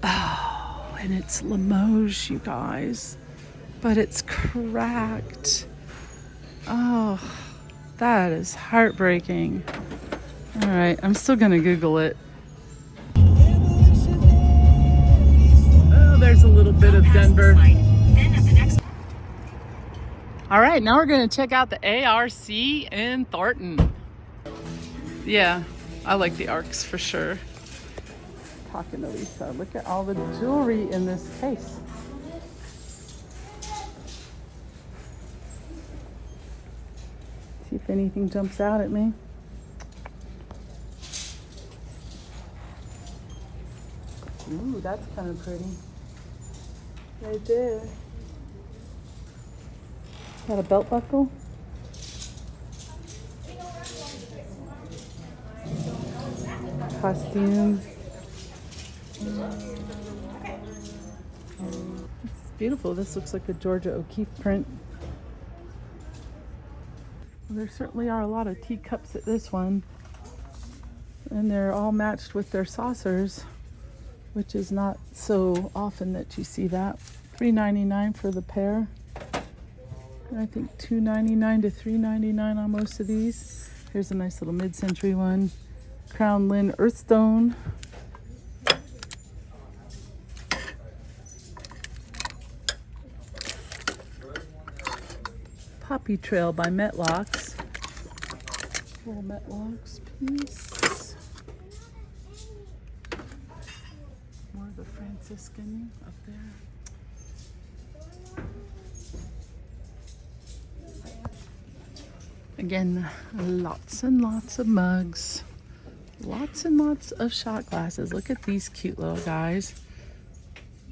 Oh, and it's Limoges, you guys. But it's cracked. Oh, that is heartbreaking. All right, I'm still gonna Google it. Oh, there's a little bit of Denver. All right, now we're gonna check out the ARC in Thornton. Yeah, I like the ARCs for sure. Talking to Lisa, look at all the jewelry in this case. See if anything jumps out at me. Ooh, that's kind of pretty. Right there. Got a belt buckle. Costume. It's beautiful. This looks like a Georgia O'Keeffe print. Well, there certainly are a lot of teacups at this one. And they're all matched with their saucers, which is not so often that you see that. $3.99 for the pair. And I think $2.99 to $3.99 on most of these. Here's a nice little mid-century one. Crown Lynn Earthstone. Poppy Trail by Metlocks. Little Metlocks piece. More of the Franciscan up there. Again, lots and lots of mugs. Lots and lots of shot glasses. Look at these cute little guys.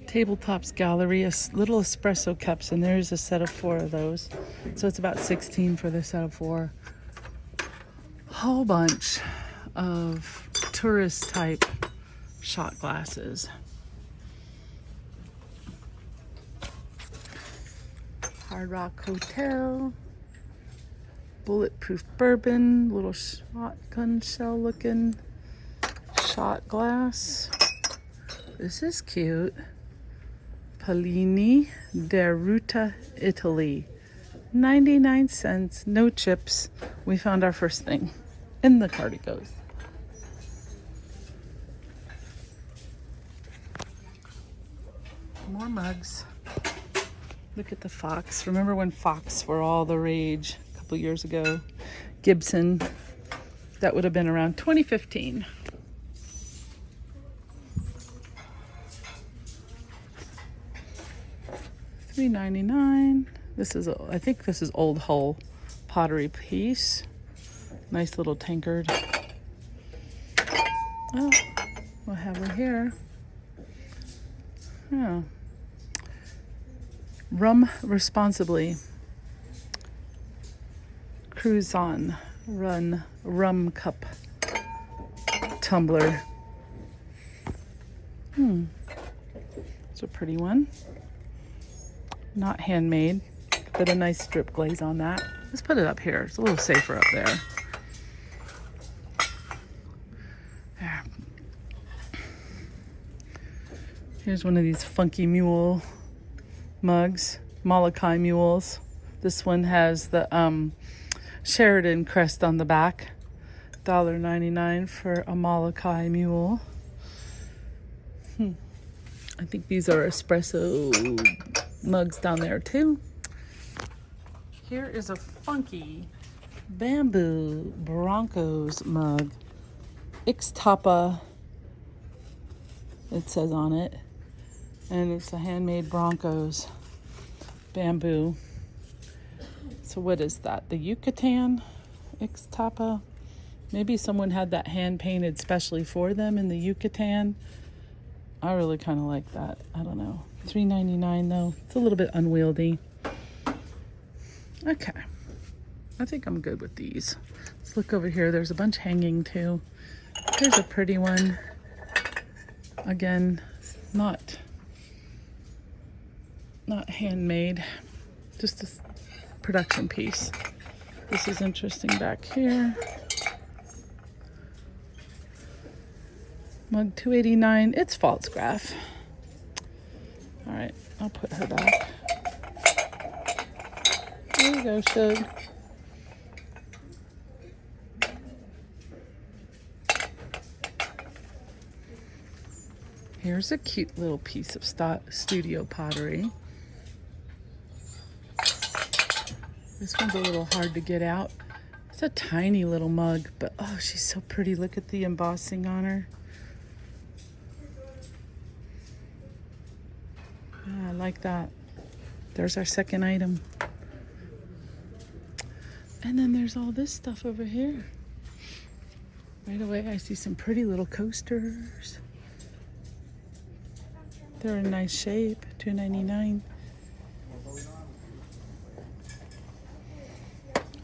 Tabletops Gallery, little espresso cups, and there's a set of 4 of those. So it's about $16 for the set of 4. Whole bunch of tourist type shot glasses. Hard Rock Hotel. Bulletproof bourbon, little shotgun shell looking shot glass. This is cute. Pallini Deruta, Italy. 99 cents, no chips. We found our first thing. In the cart it goes. More mugs. Look at the Fox. Remember when Fox were all the rage a couple years ago? Gibson. That would have been around 2015. $3.99. This is, I think this is Old Hull pottery piece. Nice little tankard. Oh, what have we here? Oh. Rum responsibly. Cruise on. Run rum cup tumbler. It's a pretty one. Not handmade, but a nice strip glaze on that. Let's put it up here. It's a little safer up there. There. Here's one of these funky mule mugs, Molokai mules. This one has the Sheridan crest on the back. $1.99 for a Molokai mule. I think these are espresso mugs down there too. Here is a funky bamboo Broncos mug. Ixtapa, it says on it. And it's a handmade Broncos bamboo. So what is that? The Yucatan Ixtapa? Maybe someone had that hand painted specially for them in the Yucatan. I really kind of like that. I don't know. $3.99 though. It's a little bit unwieldy. Okay. I think I'm good with these. Let's look over here. There's a bunch hanging too. Here's a pretty one. Again, not handmade. Just a production piece. This is interesting back here. Mug $2.89. It's Pfaltzgraff. All right, I'll put her back. There you go, Shug. Here's a cute little piece of studio pottery. This one's a little hard to get out. It's a tiny little mug, but oh, she's so pretty. Look at the embossing on her. Yeah, I like that. There's our second item. And then there's all this stuff over here. Right away, I see some pretty little coasters. They're in nice shape. $2.99.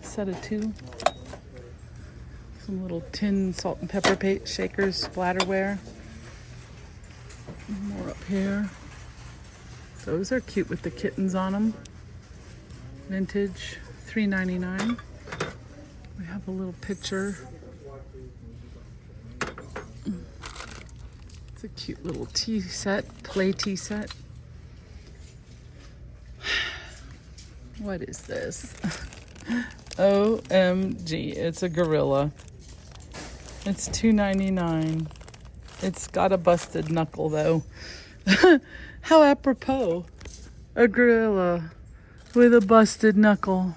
Set of 2. Some little tin salt and pepper shakers, splatterware. More up here. Those are cute with the kittens on them. Vintage, $3.99. We have a little picture. It's a cute little tea set, play tea set. What is this? OMG, it's a gorilla. It's $2.99. It's got a busted knuckle though. How apropos. A gorilla with a busted knuckle.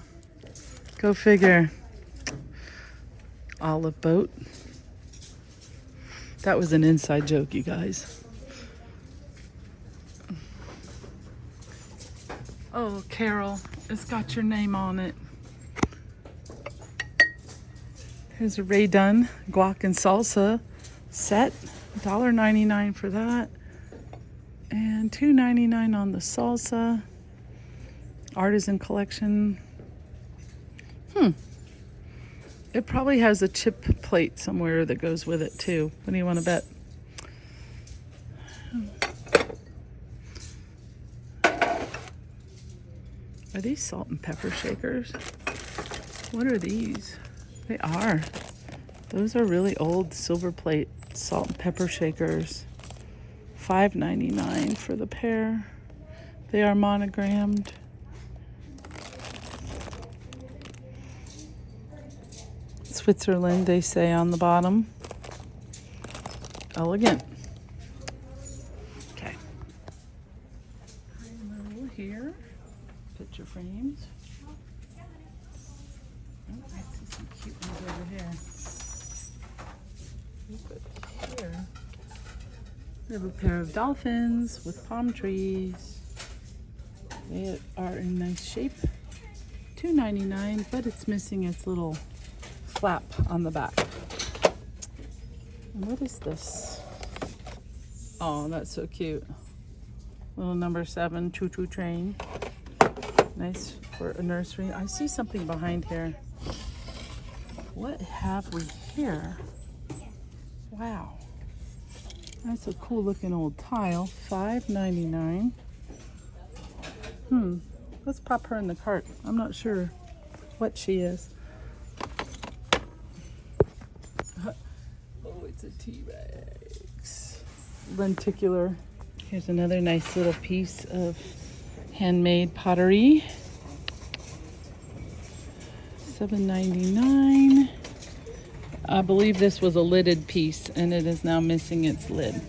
Go figure. Olive boat. That was an inside joke, you guys. Oh, Carol, it's got your name on it. Here's a Ray Dunn guac and salsa set. $1.99 for that. And $2.99 on the salsa. Artisan collection. It probably has a chip plate somewhere that goes with it too. What do you want to bet? Are these salt and pepper shakers? What are these? They are. Those are really old silver plate salt and pepper shakers. $5.99 for the pair. They are monogrammed. Switzerland, they say on the bottom. Elegant. Okay. Hello here. Picture frames. Oh, I see some cute ones over here. But here, we have a pair of dolphins with palm trees. They are in nice shape. $2.99, but it's missing its little flap on the back. And what is this? Oh, that's so cute. Little number 7 choo-choo train. Nice for a nursery. I see something behind here. What have we here? Wow. That's a cool looking old tile. $5.99. Let's pop her in the cart. I'm not sure what she is. Oh, it's a T-Rex. Lenticular. Here's another nice little piece of handmade pottery. $7.99. I believe this was a lidded piece and it is now missing its lid.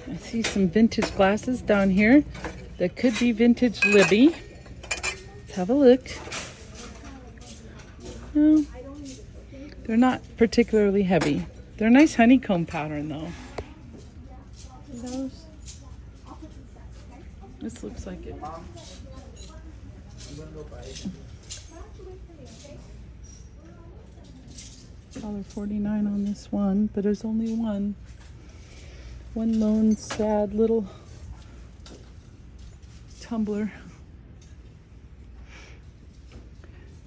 I see some vintage glasses down here that could be vintage Libby. Let's have a look. No, they're not particularly heavy. They're a nice honeycomb pattern though. Are those? This looks like it. $1.49 on this one, but there's only one. One lone sad little tumbler.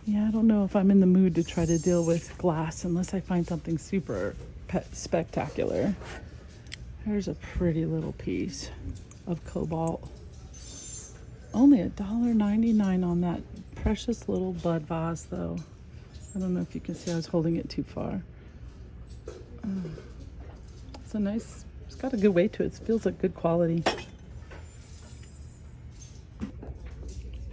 Yeah, I don't know if I'm in the mood to try to deal with glass unless I find something super spectacular. Here's a pretty little piece of cobalt. Only $1.99 on that precious little bud vase though. I don't know if you can see, I was holding it too far. It's a nice, it's got a good weight to it. It feels like good quality.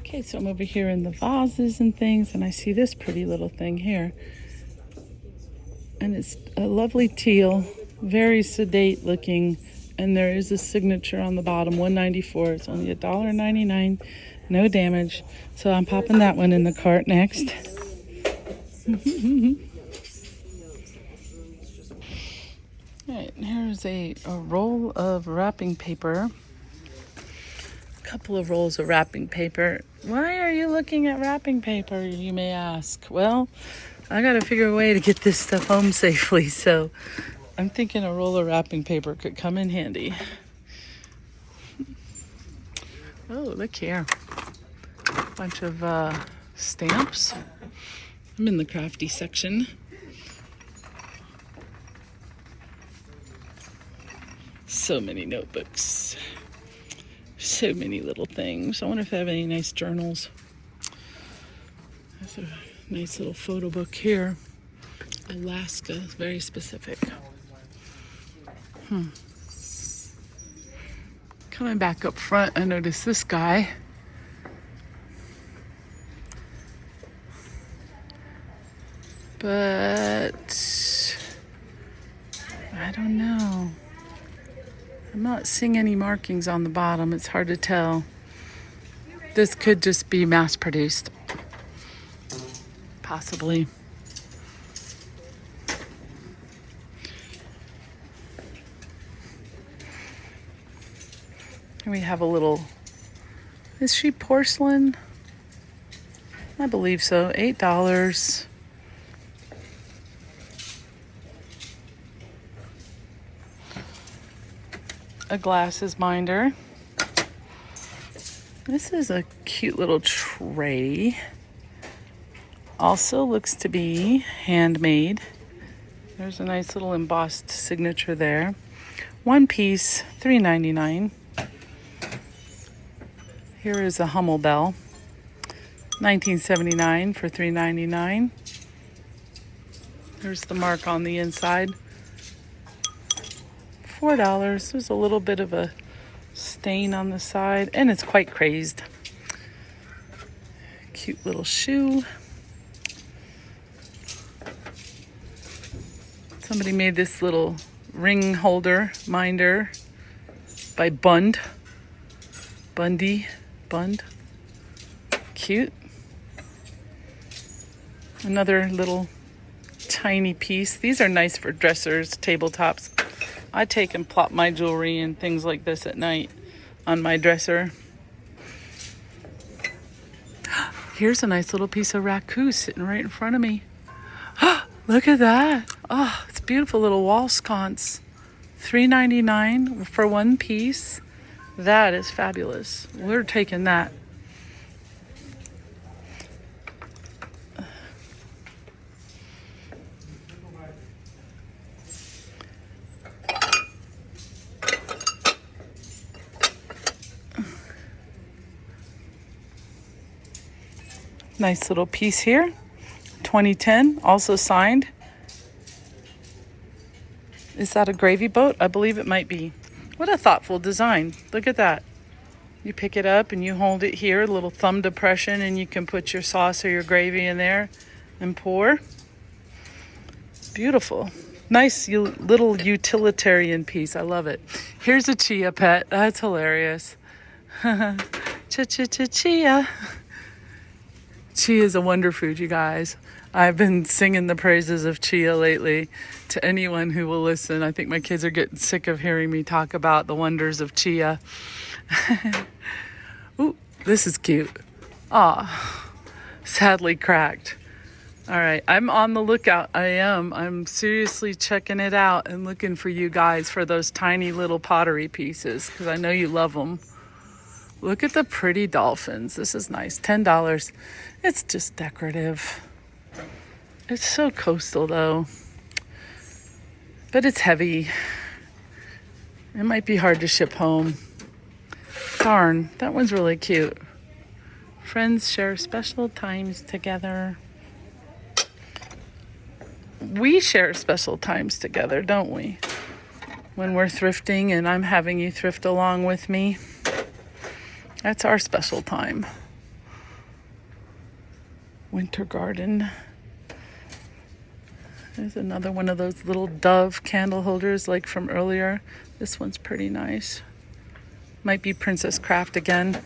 Okay, so I'm over here in the vases and things, and I see this pretty little thing here. And it's a lovely teal, very sedate looking, and there is a signature on the bottom, $1.94. It's only $1.99, no damage. So I'm popping that one in the cart next. All right, here's a roll of wrapping paper. A couple of rolls of wrapping paper. Why are you looking at wrapping paper, you may ask? Well, I gotta figure a way to get this stuff home safely, so I'm thinking a roll of wrapping paper could come in handy. Oh, look here. Bunch of stamps. I'm in the crafty section. So many notebooks. So many little things. I wonder if they have any nice journals. That's a nice little photo book here. Alaska is very specific. Coming back up front, I noticed this guy. But I don't know. I'm not seeing any markings on the bottom. It's hard to tell. This could just be mass produced. Possibly. Here we have a little, is she porcelain? I believe so. $8. A glasses binder. This is a cute little tray. Also looks to be handmade. There's a nice little embossed signature there. One piece, $3.99. Here is a Hummel bell. $19.79 for $3.99. There's the mark on the inside. $4. There's a little bit of a stain on the side, and it's quite crazed. Cute little shoe. Somebody made this little ring holder minder by Bund. Cute. Another little tiny piece. These are nice for dressers, tabletops. I take and plop my jewelry and things like this at night on my dresser. Here's a nice little piece of raku sitting right in front of me. Look at that. Oh, it's a beautiful little wall sconce. $3.99 for one piece. That is fabulous. We're taking that. Nice little piece here. 2010, also signed. Is that a gravy boat? I believe it might be. What a thoughtful design. Look at that. You pick it up and you hold it here, a little thumb depression, and you can put your sauce or your gravy in there and pour. Beautiful. Nice little utilitarian piece. I love it. Here's a chia pet. That's hilarious. Chia. Chia is a wonder food, you guys. I've been singing the praises of chia lately to anyone who will listen. I think my kids are getting sick of hearing me talk about the wonders of chia. Ooh, this is cute. Ah, sadly cracked. All right, I'm on the lookout. I'm seriously checking it out and looking for you guys for those tiny little pottery pieces because I know you love them. Look at the pretty dolphins. This is nice. $10. It's just decorative. It's so coastal though. But it's heavy. It might be hard to ship home. Darn, that one's really cute. Friends share special times together. We share special times together, don't we? When we're thrifting and I'm having you thrift along with me. That's our special time. Winter garden. There's another one of those little dove candle holders like from earlier. This one's pretty nice. Might be Princess Craft again.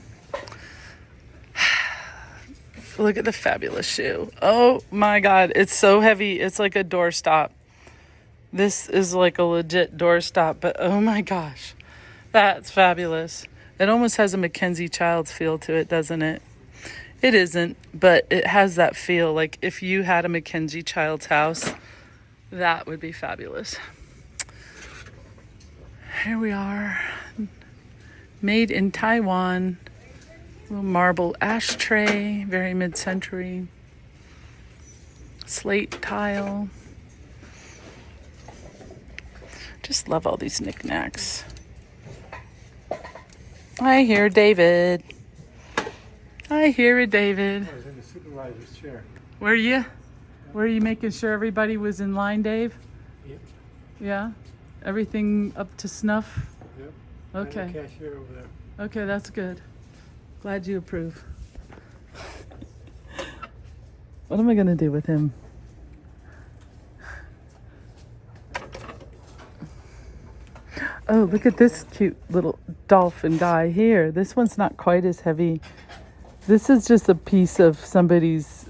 Look at the fabulous shoe. Oh my God, it's so heavy. It's like a doorstop. This is like a legit doorstop, but oh my gosh, that's fabulous. It almost has a Mackenzie Childs feel to it, doesn't it? It isn't, but it has that feel. Like if you had a Mackenzie Childs house, that would be fabulous. Here we are. Made in Taiwan. Little marble ashtray, very mid-century. Slate tile. Just love all these knickknacks. I hear David. I hear it, David. I was in the supervisor's chair. Were you? Were you making sure everybody was in line, Dave? Yep. Yeah? Everything up to snuff? Yep. Okay. And the cashier over there. Okay, that's good. Glad you approve. What am I going to do with him? Oh, look at this cute little dolphin guy here. This one's not quite as heavy. This is just a piece of somebody's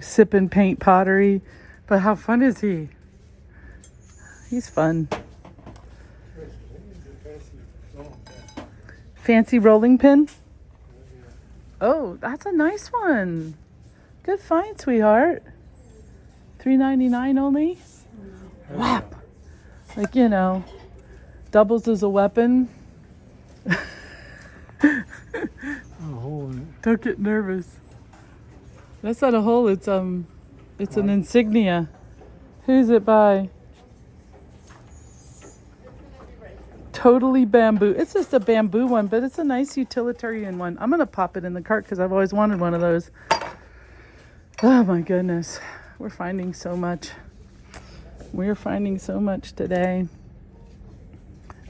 sip and paint pottery. But how fun is he? He's fun. Fancy rolling pin? Oh, that's a nice one. Good find, sweetheart. $3.99 only? Whap! Like, you know, doubles as a weapon. Oh, hole in it. Don't get nervous. That's not a hole, it's an insignia. Who's it by? Totally bamboo. It's just a bamboo one, but it's a nice utilitarian one. I'm gonna pop it in the cart because I've always wanted one of those. Oh my goodness. We're finding so much. We're finding so much today.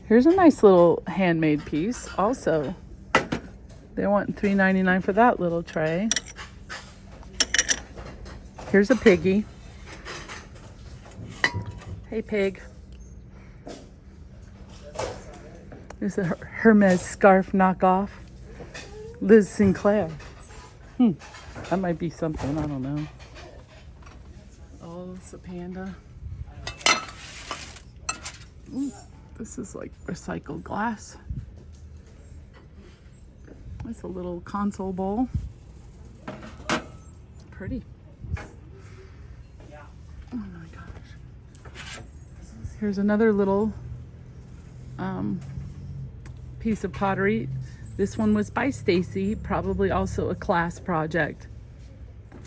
Here's a nice little handmade piece also. They want $3.99 for that little tray. Here's a piggy. Hey, pig. There's a Hermes scarf knockoff. Liz Sinclair. That might be something. I don't know. Oh, it's a panda. Ooh, this is like recycled glass. It's a little console bowl. Pretty. Oh my gosh. Here's another little piece of pottery. This one was by Stacy, probably also a class project.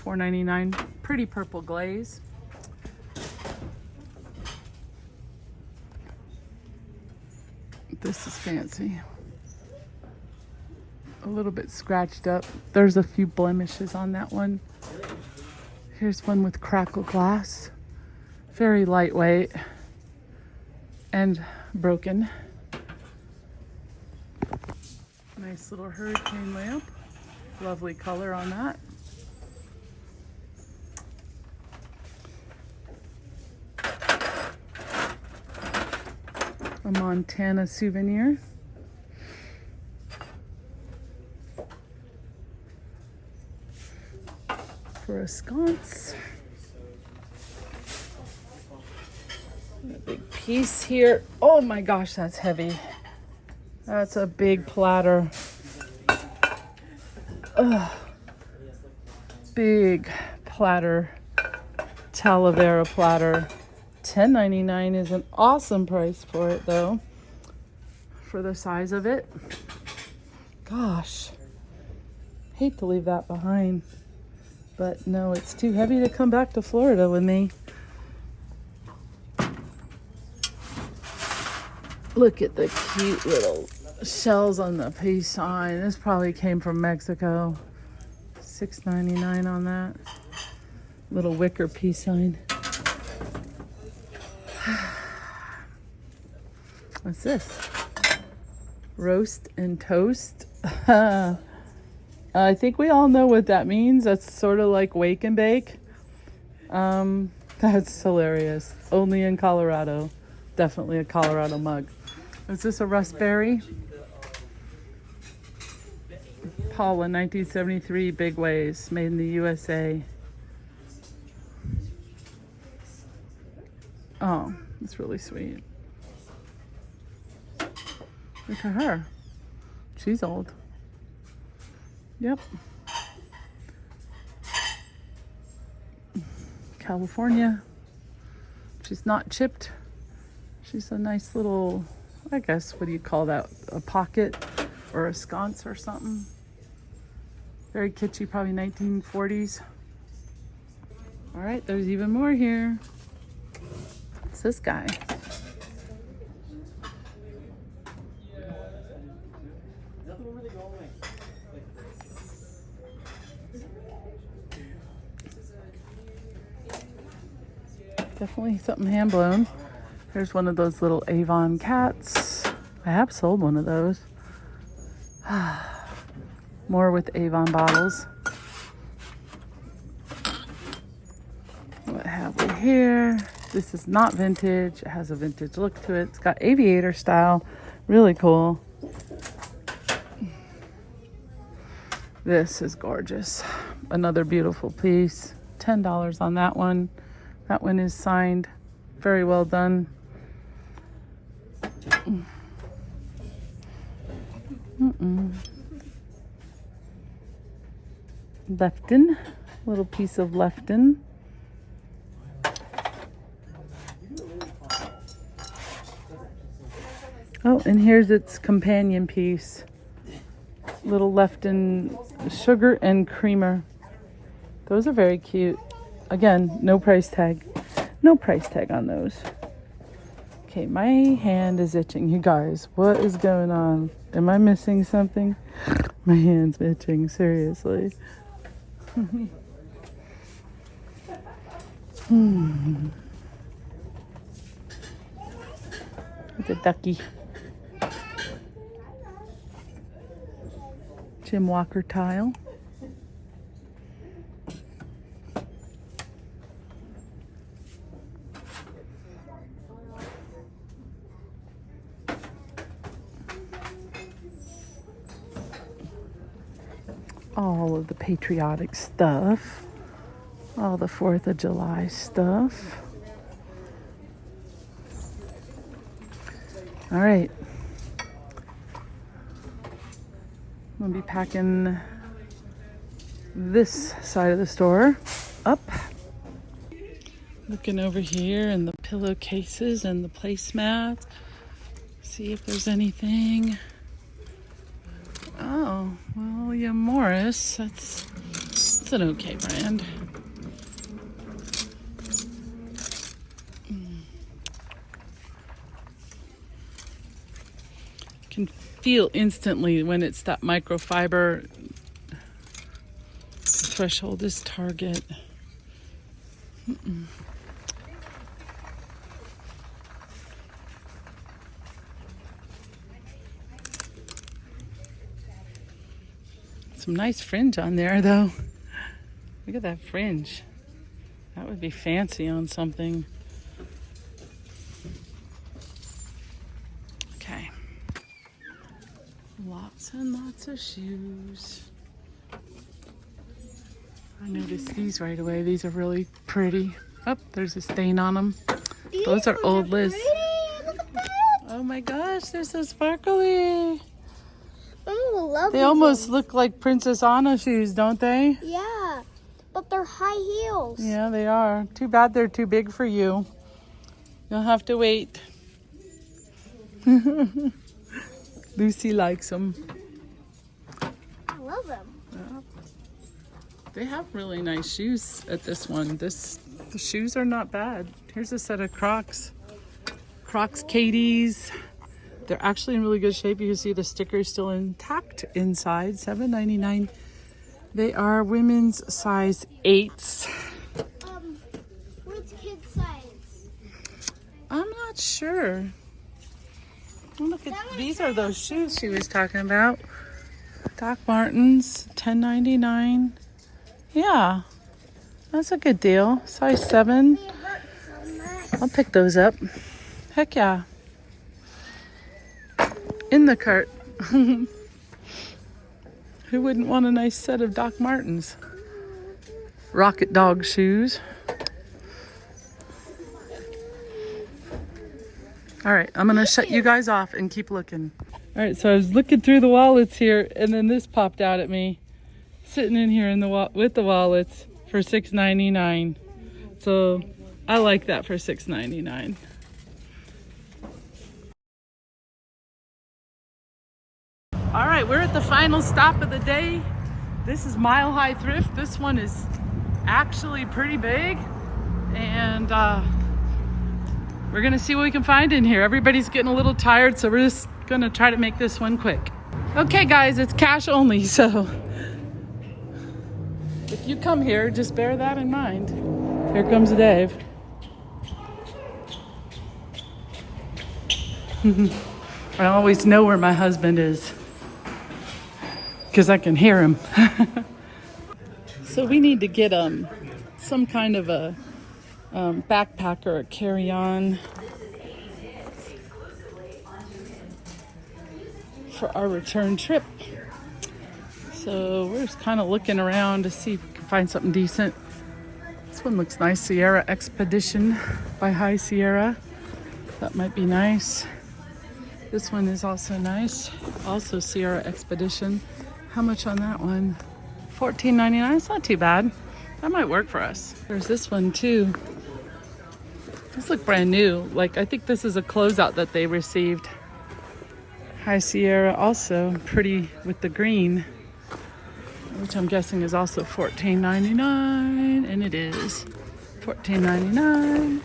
$4.99. Pretty purple glaze. This is fancy. A little bit scratched up. There's a few blemishes on that one. Here's one with crackle glass. Very lightweight and broken. Nice little hurricane lamp. Lovely color on that. A Montana souvenir. For a sconce. And a big piece here. Oh my gosh, that's heavy. That's a big platter. Ugh. Big platter. Talavera platter. $10.99 is an awesome price for it though. For the size of it. Gosh. Hate to leave that behind. But no, it's too heavy to come back to Florida with me. Look at the cute little shells on the peace sign. This probably came from Mexico. $6.99 on that. Little wicker peace sign. What's this? Roast and toast. I think we all know what that means. That's sort of like wake and bake. That's hilarious. Only in Colorado. Definitely a Colorado mug. Is this a raspberry? Paula, 1973, Big Ways, made in the USA. Oh, that's really sweet. Look at her. She's old. Yep. California. She's not chipped. She's a nice little, I guess, what do you call that? A pocket or a sconce or something. Very kitschy, probably 1940s. All right, there's even more here. It's this guy. Definitely something hand blown. Here's one of those little Avon cats. I have sold one of those. More with Avon bottles. What have we here? This is not vintage. It has a vintage look to it. It's got aviator style. Really cool. This is gorgeous. Another beautiful piece. $10 on that one. That one is signed. Very well done. Lefton. Little piece of Lefton. Oh, and here's its companion piece. Little Lefton sugar and creamer. Those are very cute. Again, no price tag. No price tag on those. Okay, my hand is itching. You guys, what is going on? Am I missing something? My hand's itching, seriously. It's a ducky. Jim Walker tile. All of the patriotic stuff. All the 4th of July stuff. All right. I'm gonna be packing this side of the store up. Looking over here in the pillowcases and the placemats. See if there's anything. Oh, William Morris. That's an okay brand. Can feel instantly when it's that microfiber. Threshold is Target. Some nice fringe on there though. Look at that fringe. That would be fancy on something. Okay. Lots and lots of shoes. I noticed these right away. These are really pretty. Oh, there's a stain on them. Those are old Liz. Oh my gosh, they're so sparkly. They almost look like Princess Anna shoes, don't they? Yeah, but they're high heels. Yeah, they are. Too bad they're too big for you. You'll have to wait. Lucy likes them. I love them. Yeah. They have really nice shoes at this one. The shoes are not bad. Here's a set of Crocs. Crocs Katie's. They're actually in really good shape. You can see the sticker is still intact inside. $7.99. They are women's size 8s. What's kid size? I'm not sure. Oh, look at these are those shoes she was talking about. Doc Martens, $10.99. Yeah, that's a good deal. Size 7. I'll pick those up. Heck yeah. In the cart. Who wouldn't want a nice set of Doc Martens? Rocket Dog shoes. All right, I'm gonna shut you guys off and keep looking. All right, so I was looking through the wallets here, and then this popped out at me, sitting in here in the with the wallets for $6.99. So I like that for $6.99. All right, we're at the final stop of the day. This is Mile High Thrift. This one is actually pretty big, and we're gonna see what we can find in here. Everybody's getting a little tired, so we're just gonna try to make this one quick. Okay, guys, it's cash only, so if you come here, just bear that in mind. Here comes Dave. I always know where my husband is because I can hear him. So we need to get some kind of a backpack or a carry-on for our return trip. So we're just kind of looking around to see if we can find something decent. This one looks nice, Sierra Expedition by High Sierra. That might be nice. This one is also nice, also Sierra Expedition. How much on that one? $14.99. It's not too bad. That might work for us. There's this one too. These look brand new. Like, I think this is a closeout that they received. High Sierra, also pretty with the green, which I'm guessing is also $14.99, and it is $14.99.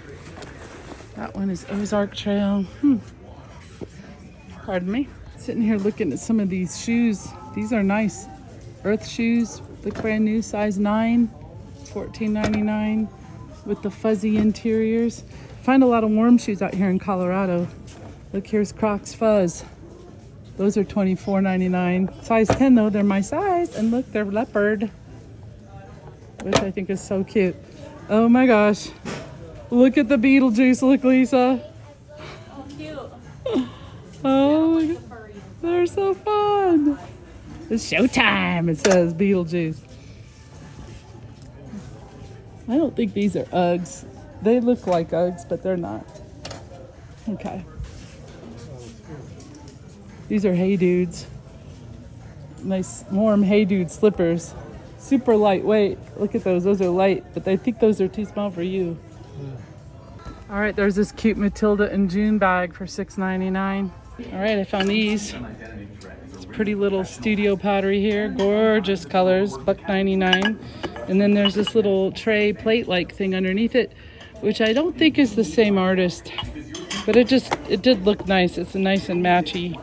That one is Ozark Trail. Pardon me. Sitting here looking at some of these shoes. These are nice. Earth shoes, look brand new, size 9, $14.99 with the fuzzy interiors. Find a lot of warm shoes out here in Colorado. Look, here's Crocs Fuzz. Those are $24.99. Size 10 though, they're my size. And look, they're leopard, which I think is so cute. Oh my gosh. Look at the Beetlejuice. Look, Lisa. Oh, cute. Oh, my God. They're so fun. It's showtime, it says Beetlejuice. I don't think these are Uggs. They look like Uggs, but they're not. Okay. These are Hey Dudes. Nice warm Hey Dude slippers. Super lightweight. Look at those. Those are light, but I think those are too small for you. All right, there's this cute Matilda and June bag for $6.99. All right, I found these. It's a pretty little studio pottery here. Gorgeous colors, $1.99. And then there's this little tray plate-like thing underneath it, which I don't think is the same artist, but it did look nice. It's nice and matchy.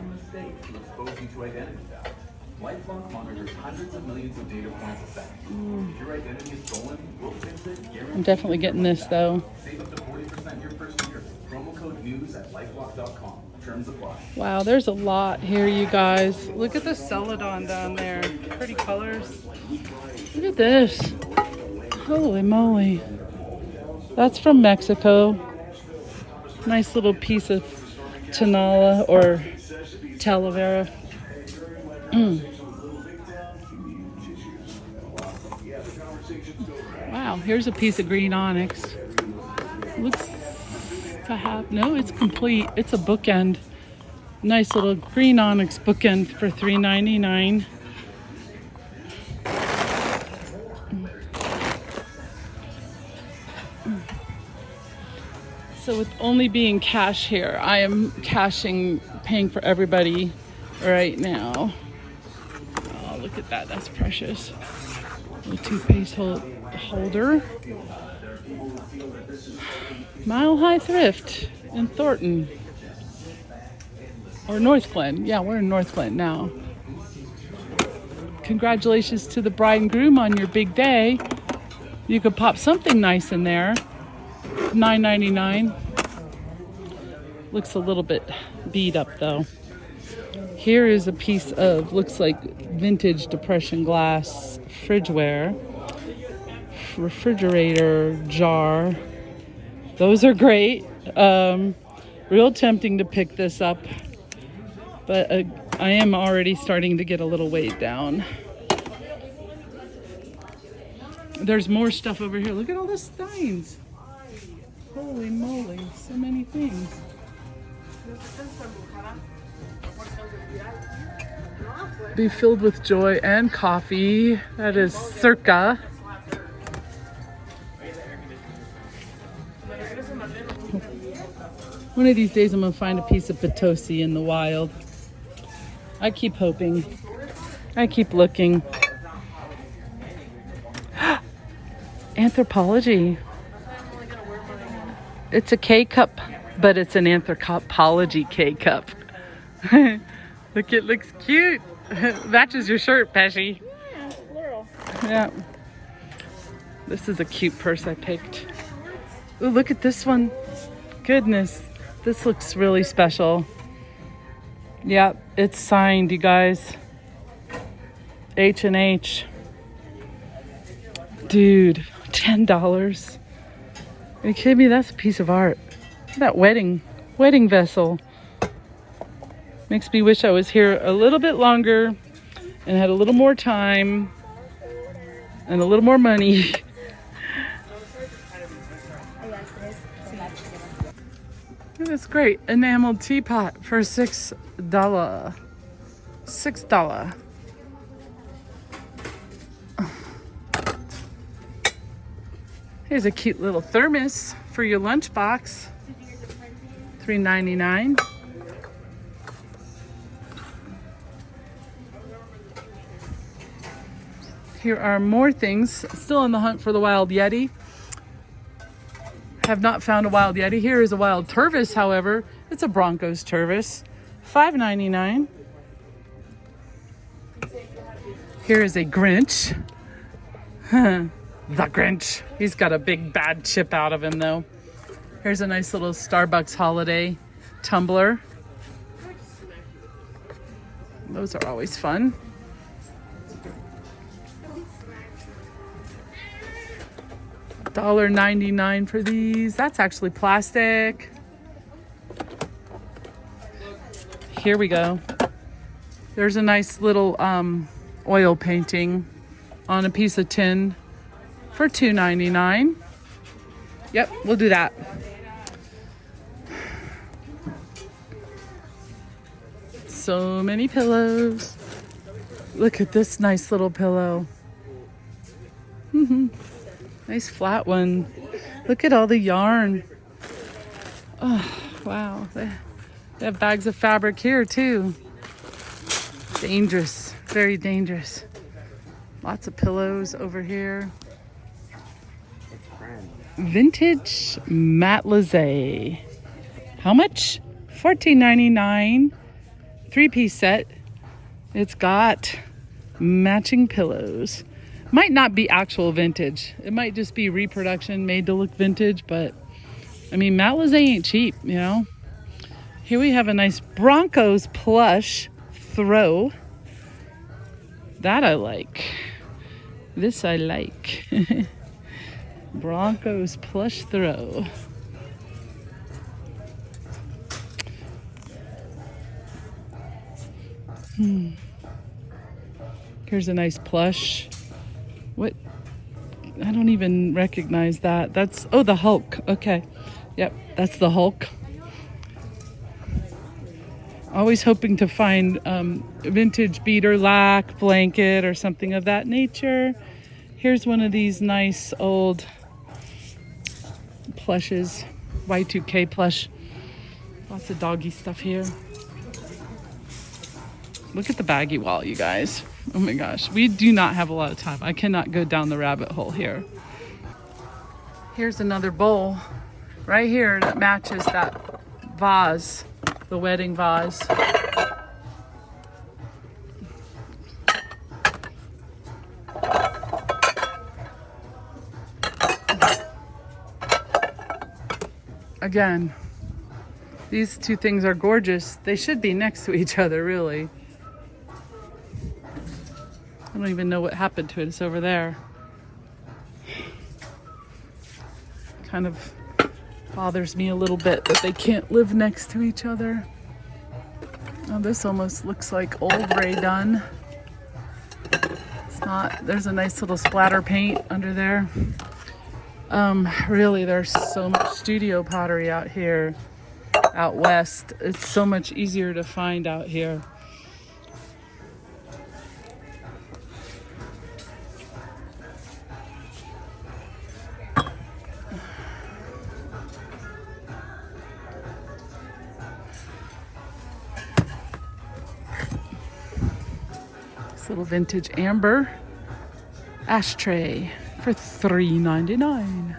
I'm definitely getting this though. Wow, there's a lot here, you guys. Look at the Celadon down there. Pretty colors. Look at this. Holy moly. That's from Mexico. Nice little piece of Tonala or Talavera. Wow, here's a piece of green onyx. Looks to have, no, it's complete. It's a bookend. Nice little green onyx bookend for $3.99. So with only being cash here, I am paying for everybody right now. Oh, look at that, that's precious. A toothpaste holder. Mile High Thrift in Thornton. Or North Glen. Yeah, we're in North Glen now. Congratulations to the bride and groom on your big day. You could pop something nice in there. $9.99. Looks a little bit beat up though. Here is a piece of, looks like vintage depression glass fridgeware. Refrigerator jar. Those are great. Real tempting to pick this up, but I am already starting to get a little weighed down. There's more stuff over here. Look at all the steins. Holy moly, so many things. Be filled with joy and coffee. That is Circa. One of these days I'm gonna find a piece of Potosi in the wild. I keep hoping. I keep looking. Anthropology. It's a K-cup, but it's an anthropology K-cup. Look, it looks cute. Matches your shirt, Pesci. Yeah, floral. Yeah. This is a cute purse I picked. Ooh, look at this one. Goodness, this looks really special. Yeah, it's signed, you guys. H&H. Dude, $10. Are you kidding me? That's a piece of art. Look at that wedding vessel. Makes me wish I was here a little bit longer and had a little more time and a little more money. That's great. Enameled teapot for $6. $6. Here's a cute little thermos for your lunchbox. $3.99. Here are more things. Still on the hunt for the wild yeti. Have not found a wild yeti. Here is a wild turvis, however. It's a Broncos turvis. $5.99. Here is a Grinch. The Grinch. He's got a big bad chip out of him though. Here's a nice little Starbucks holiday tumbler. Those are always fun. $1.99 for these. That's actually plastic. Here we go. There's a nice little oil painting on a piece of tin for $2.99. Yep, we'll do that. So many pillows. Look at this nice little pillow. Nice flat one. Look at all the yarn. Oh, wow. They have bags of fabric here too. Dangerous, very dangerous. Lots of pillows over here. Vintage matelassé. How much? $14.99. 3-piece set. It's got matching pillows. Might not be actual vintage. It might just be reproduction made to look vintage, but I mean, matelassé ain't cheap, you know? Here we have a nice Broncos plush throw. That I like. This I like. Broncos plush throw. Here's a nice plush. What? I don't even recognize that. That's, oh, the Hulk. Okay. Yep, that's the Hulk. Always hoping to find vintage beater lack blanket or something of that nature. Here's one of these nice old plushes. Y2K plush. Lots of doggy stuff here. Look at the baggy wall, you guys. Oh my gosh, we do not have a lot of time. I cannot go down the rabbit hole here. Here's another bowl right here that matches that vase, the wedding vase. Again, these two things are gorgeous. They should be next to each other, really. I don't even know what happened to it. It's over there. Kind of bothers me a little bit that they can't live next to each other. Oh, this almost looks like old Ray Dunn. It's not. There's a nice little splatter paint under there. Really, there's so much studio pottery out here, out west. It's so much easier to find out here. Little vintage amber ashtray for $3.99.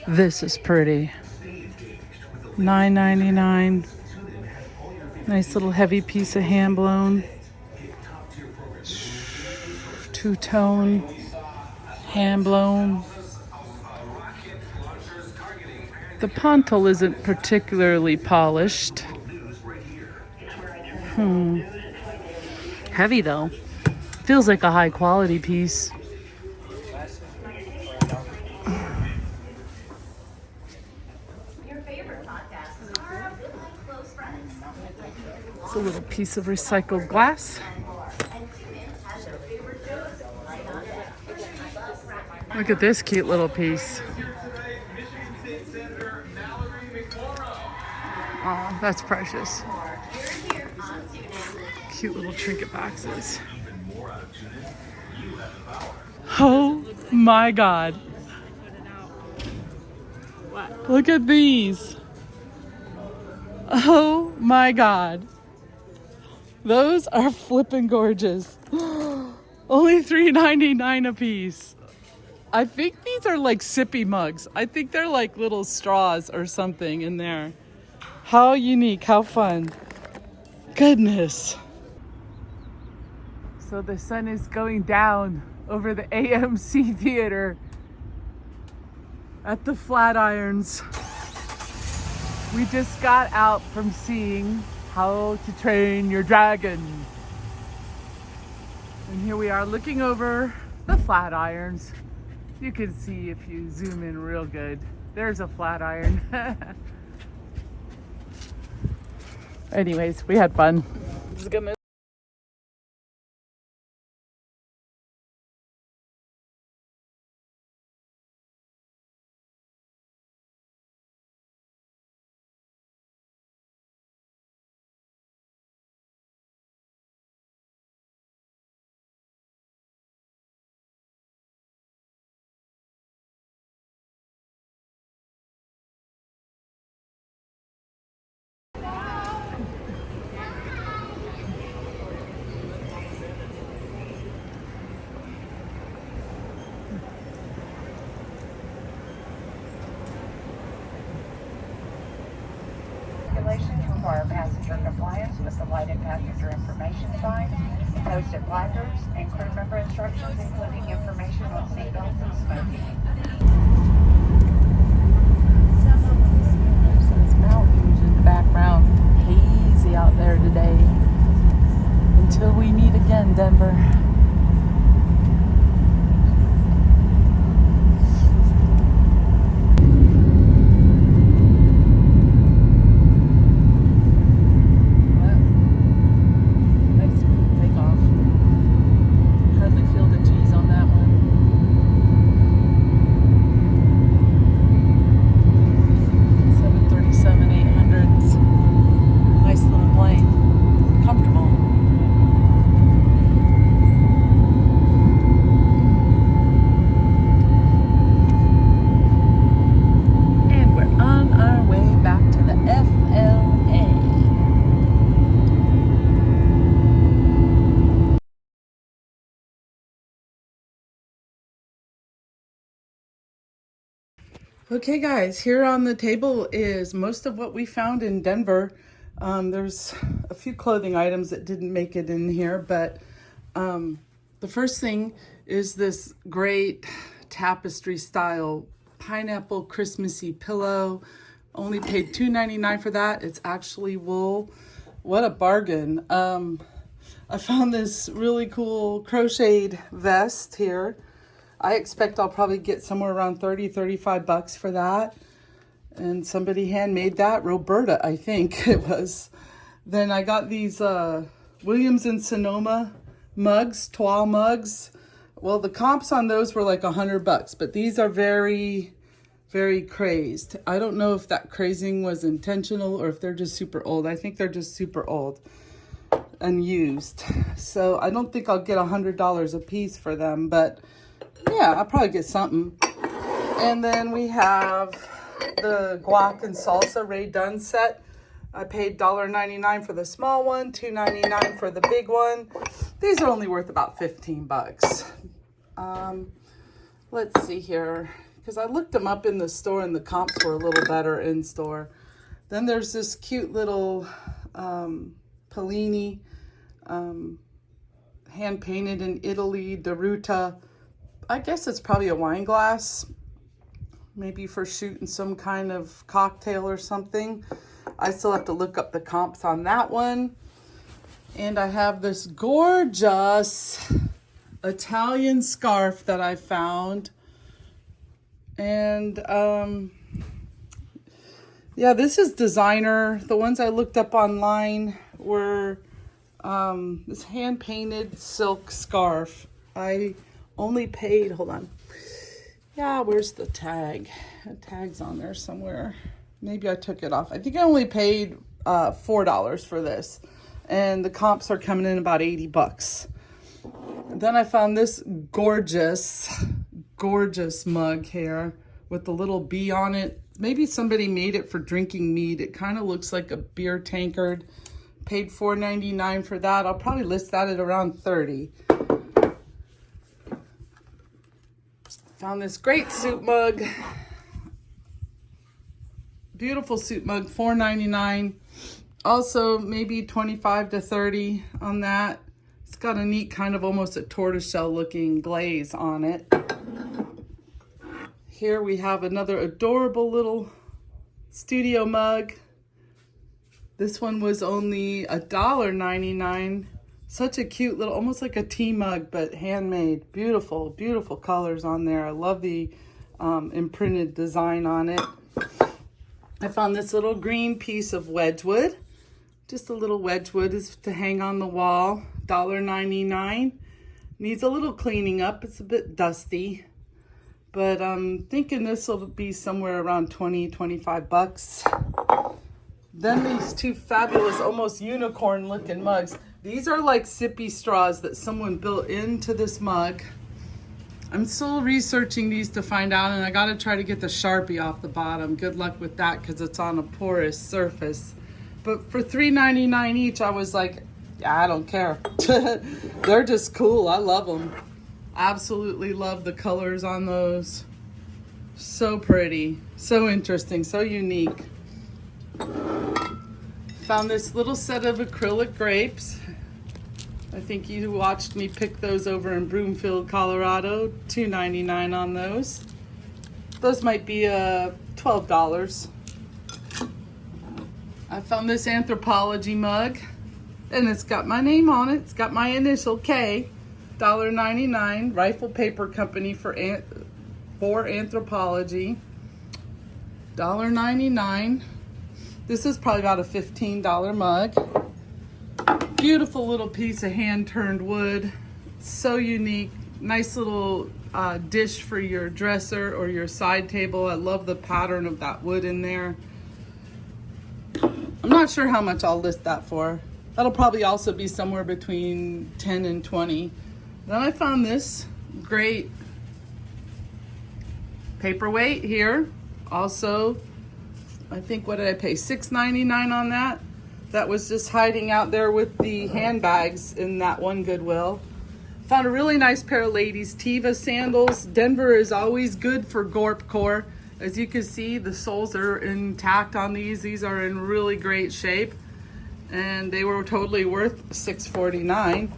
This is pretty. $9.99. Nice little heavy piece of hand blown. Two-tone hand blown. The pontil isn't particularly polished. Heavy though. Feels like a high quality piece. It's a little piece of recycled glass. Look at this cute little piece. Oh, that's precious. Cute little trinket boxes. Oh my God. Look at these. Oh my God. Those are flippin' gorgeous. Only $3.99 a piece. I think these are like sippy mugs. I think they're like little straws or something in there. How unique, how fun. Goodness. So the sun is going down over the AMC theater at the Flatirons. We just got out from seeing How to Train Your Dragon. And here we are looking over the Flatirons. You can see if you zoom in real good. There's a Flatiron. Anyways, we had fun. This is a good movie. Regulations require passenger compliance with the lighted passenger information sign, posted placards, and crew member instructions, including information on seatbelts and smoking. There's mountains in the background. Hazy out there today. Until we meet again, Denver. Okay guys, here on the table is most of what we found in Denver. There's a few clothing items that didn't make it in here, but the first thing is this great tapestry style pineapple Christmassy pillow. Only paid $2.99 for that. It's actually wool. What a bargain. I found this really cool crocheted vest here. I expect I'll probably get somewhere around 30, 35 bucks for that. And somebody handmade that, Roberta, I think it was. Then I got these Williams and Sonoma mugs, toile mugs. Well, the comps on those were like 100 bucks, but these are very, very crazed. I don't know if that crazing was intentional or if they're just super old. I think they're just super old and used. So I don't think I'll get $100 a piece for them, but yeah, I'll probably get something. And then we have the guac and salsa Ray Dunn set. I paid $1.99 for the small one, $2.99 for the big one. These are only worth about 15 bucks. Let's see here, because I looked them up in the store and the comps were a little better in store. Then there's this cute little Pellini, hand painted in Italy, Deruta. I guess it's probably a wine glass, maybe for shooting some kind of cocktail or something. I still have to look up the comps on that one. And I have this gorgeous Italian scarf that I found. And yeah, this is designer. The ones I looked up online were this hand painted silk scarf. I only paid, hold on. Yeah, where's the tag? The tag's on there somewhere. Maybe I took it off. I think I only paid $4 for this. And the comps are coming in about 80 bucks. Then I found this gorgeous mug here with the little bee on it. Maybe somebody made it for drinking mead. It kind of looks like a beer tankard. Paid $4.99 for that. I'll probably list that at around $30. Found this great soup mug. Beautiful soup mug, $4.99. Also maybe $25 to $30 on that. It's got a neat kind of almost a tortoiseshell looking glaze on it. Here we have another adorable little studio mug. This one was only $1.99. Such a cute little, almost like a tea mug, but handmade. Beautiful, beautiful colors on there. I love the imprinted design on it. I found this little green piece of Wedgwood. Just a little Wedgwood is to hang on the wall. $1.99. Needs a little cleaning up. It's a bit dusty. But I'm thinking this will be somewhere around 20-25 bucks. Then these two fabulous, almost unicorn looking mugs. These are like sippy straws that someone built into this mug. I'm still researching these to find out, and I gotta try to get the Sharpie off the bottom. Good luck with that because it's on a porous surface. But for $3.99 each, I was like, yeah, I don't care. They're just cool. I love them. Absolutely love the colors on those. So pretty, so interesting, so unique. Found this little set of acrylic grapes. I think you watched me pick those over in Broomfield, Colorado. $2.99 on those. Those might be $12. I found this Anthropology mug, and it's got my name on it. It's got my initial K. $1.99. Rifle Paper Company for Anthropology. $1.99. This is probably about a $15 mug. Beautiful little piece of hand-turned wood. So unique. Nice little dish for your dresser or your side table. I love the pattern of that wood in there. I'm not sure how much I'll list that for. That'll probably also be somewhere between 10 and 20. Then I found this great paperweight here. Also, I think, what did I pay? $6.99 on that. That was just hiding out there with the handbags in that one Goodwill. Found a really nice pair of ladies' Teva sandals. Denver is always good for Gorpcore. As you can see, the soles are intact on these. These are in really great shape. And they were totally worth $6.49.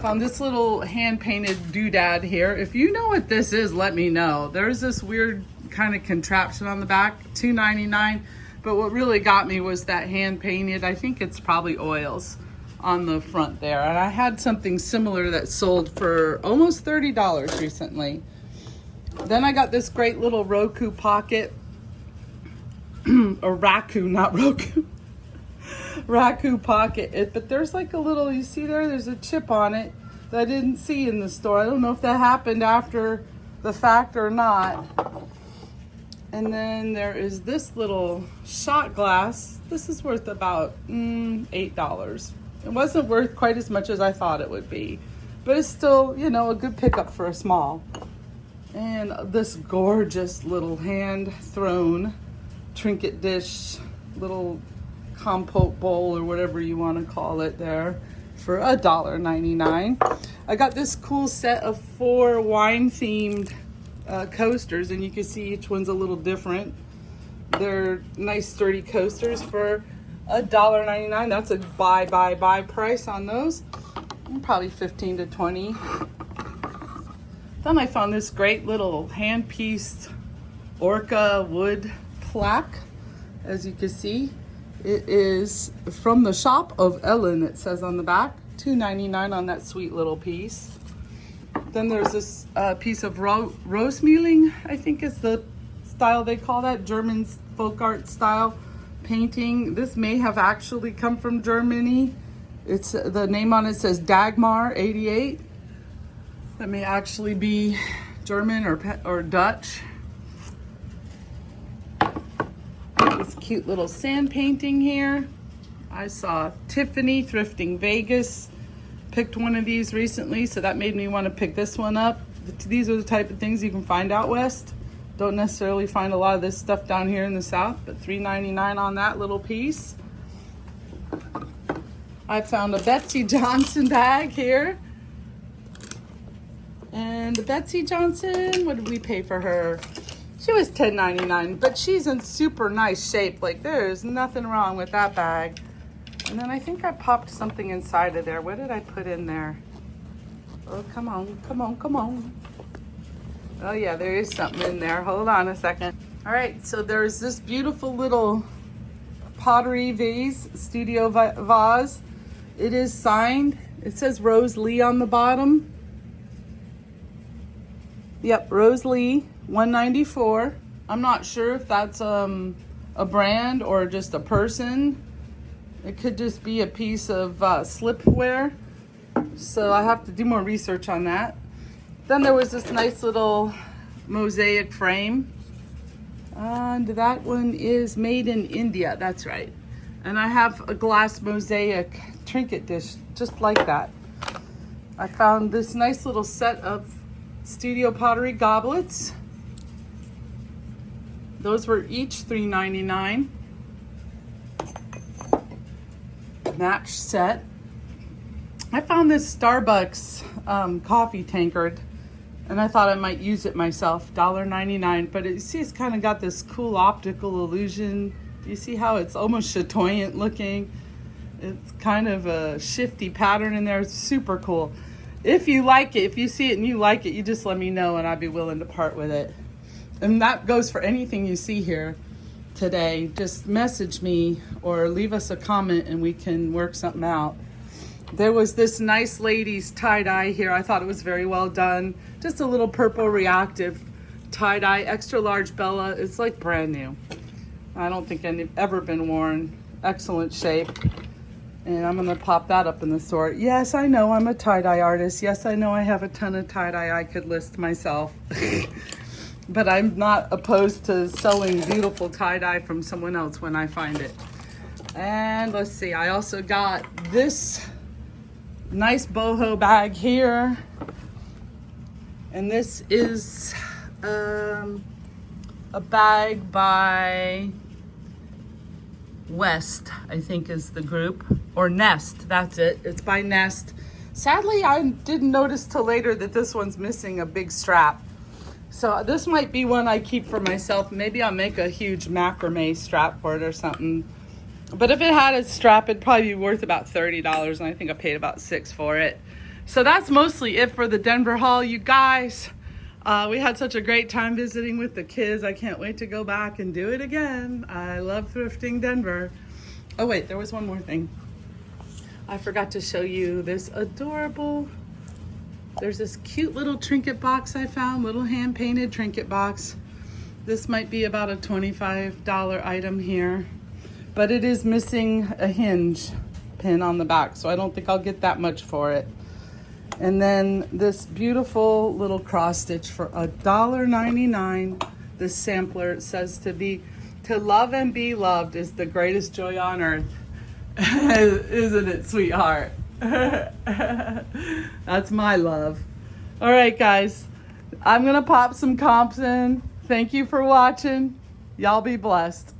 Found this little hand-painted doodad here. If you know what this is, let me know. There's this weird kind of contraption on the back, $2.99. But what really got me was that hand-painted, I think it's probably oils on the front there. And I had something similar that sold for almost $30 recently. Then I got this great little Roku pocket, or raccoon, not Roku. Raku pocket. But there's like a little, you see there's a chip on it that I didn't see in the store. I don't know if that happened after the fact or not. And then there is this little shot glass. This is worth about $8. It wasn't worth quite as much as I thought it would be, but it's still, you know, a good pickup for a small. And this gorgeous little hand thrown trinket dish, little compote bowl or whatever you want to call it there. for $1.99. I got this cool set of 4 wine-themed coasters, and you can see each one's a little different. They're nice sturdy coasters for $1.99. That's a buy price on those. Probably 15 to 20. Then I found this great little hand-pieced orca wood plaque. As you can see, it is from the shop of Ellen, it says on the back. $2.99 on that sweet little piece. Then there's this piece of Rosemühling, I think is the style they call that, German folk art style painting. This may have actually come from Germany. It's the name on it says Dagmar 88. That may actually be German or Dutch. This cute little sand painting here. I saw Tiffany Thrifting Vegas picked one of these recently, so that made me want to pick this one up. These are the type of things you can find out west. Don't necessarily find a lot of this stuff down here in the south, but $3.99 on that little piece. I found a Betsy Johnson bag here. And the Betsy Johnson, what did we pay for her? She was $10.99, but she's in super nice shape. Like, there's nothing wrong with that bag. And then I think I popped something inside of there. What did I put in there? Oh, come on, come on, come on. Oh yeah, there is something in there. Hold on a second. All right, so there's this beautiful little pottery vase, studio vase. It is signed. It says Rose Lee on the bottom. Yep, Rose Lee, $1.94. I'm not sure if that's a brand or just a person. It could just be a piece of slipware. So I have to do more research on that. Then there was this nice little mosaic frame. And that one is made in India, that's right. And I have a glass mosaic trinket dish just like that. I found this nice little set of studio pottery goblets. Those were each $3.99. Match set. I found this Starbucks coffee tankard, and I thought I might use it myself. $1.99, but you see it's kind of got this cool optical illusion. You see how it's almost chatoyant looking? It's kind of a shifty pattern in there. It's super cool. If you like it, if you see it and you like it, you just let me know and I'd be willing to part with it. And that goes for anything you see here today. Just message me or leave us a comment and we can work something out. There was this nice lady's tie-dye here. I thought it was very well done. Just a little purple reactive tie-dye, extra large Bella. It's like brand new. I don't think it's ever been worn. Excellent shape. And I'm gonna pop that up in the store. Yes, I know I'm a tie-dye artist. Yes, I know I have a ton of tie-dye I could list myself. But I'm not opposed to selling beautiful tie-dye from someone else when I find it. And let's see, I also got this nice boho bag here. And this is a bag by West, I think is the group, or Nest, that's it. It's by Nest. Sadly, I didn't notice till later that this one's missing a big strap. So this might be one I keep for myself. Maybe I'll make a huge macrame strap for it or something. But if it had a strap, it'd probably be worth about $30, and I think I paid about $6 for it. So that's mostly it for the Denver haul, you guys. We had such a great time visiting with the kids. I can't wait to go back and do it again. I love thrifting Denver. Oh wait, there was one more thing. I forgot to show you this adorable, there's this cute little trinket box I found, little hand-painted trinket box. This might be about a $25 item here, but it is missing a hinge pin on the back, so I don't think I'll get that much for it. And then this beautiful little cross stitch for $1.99. This sampler, it says to love and be loved is the greatest joy on earth. Isn't it, sweetheart? That's my love. All right, guys, I'm gonna pop some comps in. Thank you for watching. Y'all be blessed.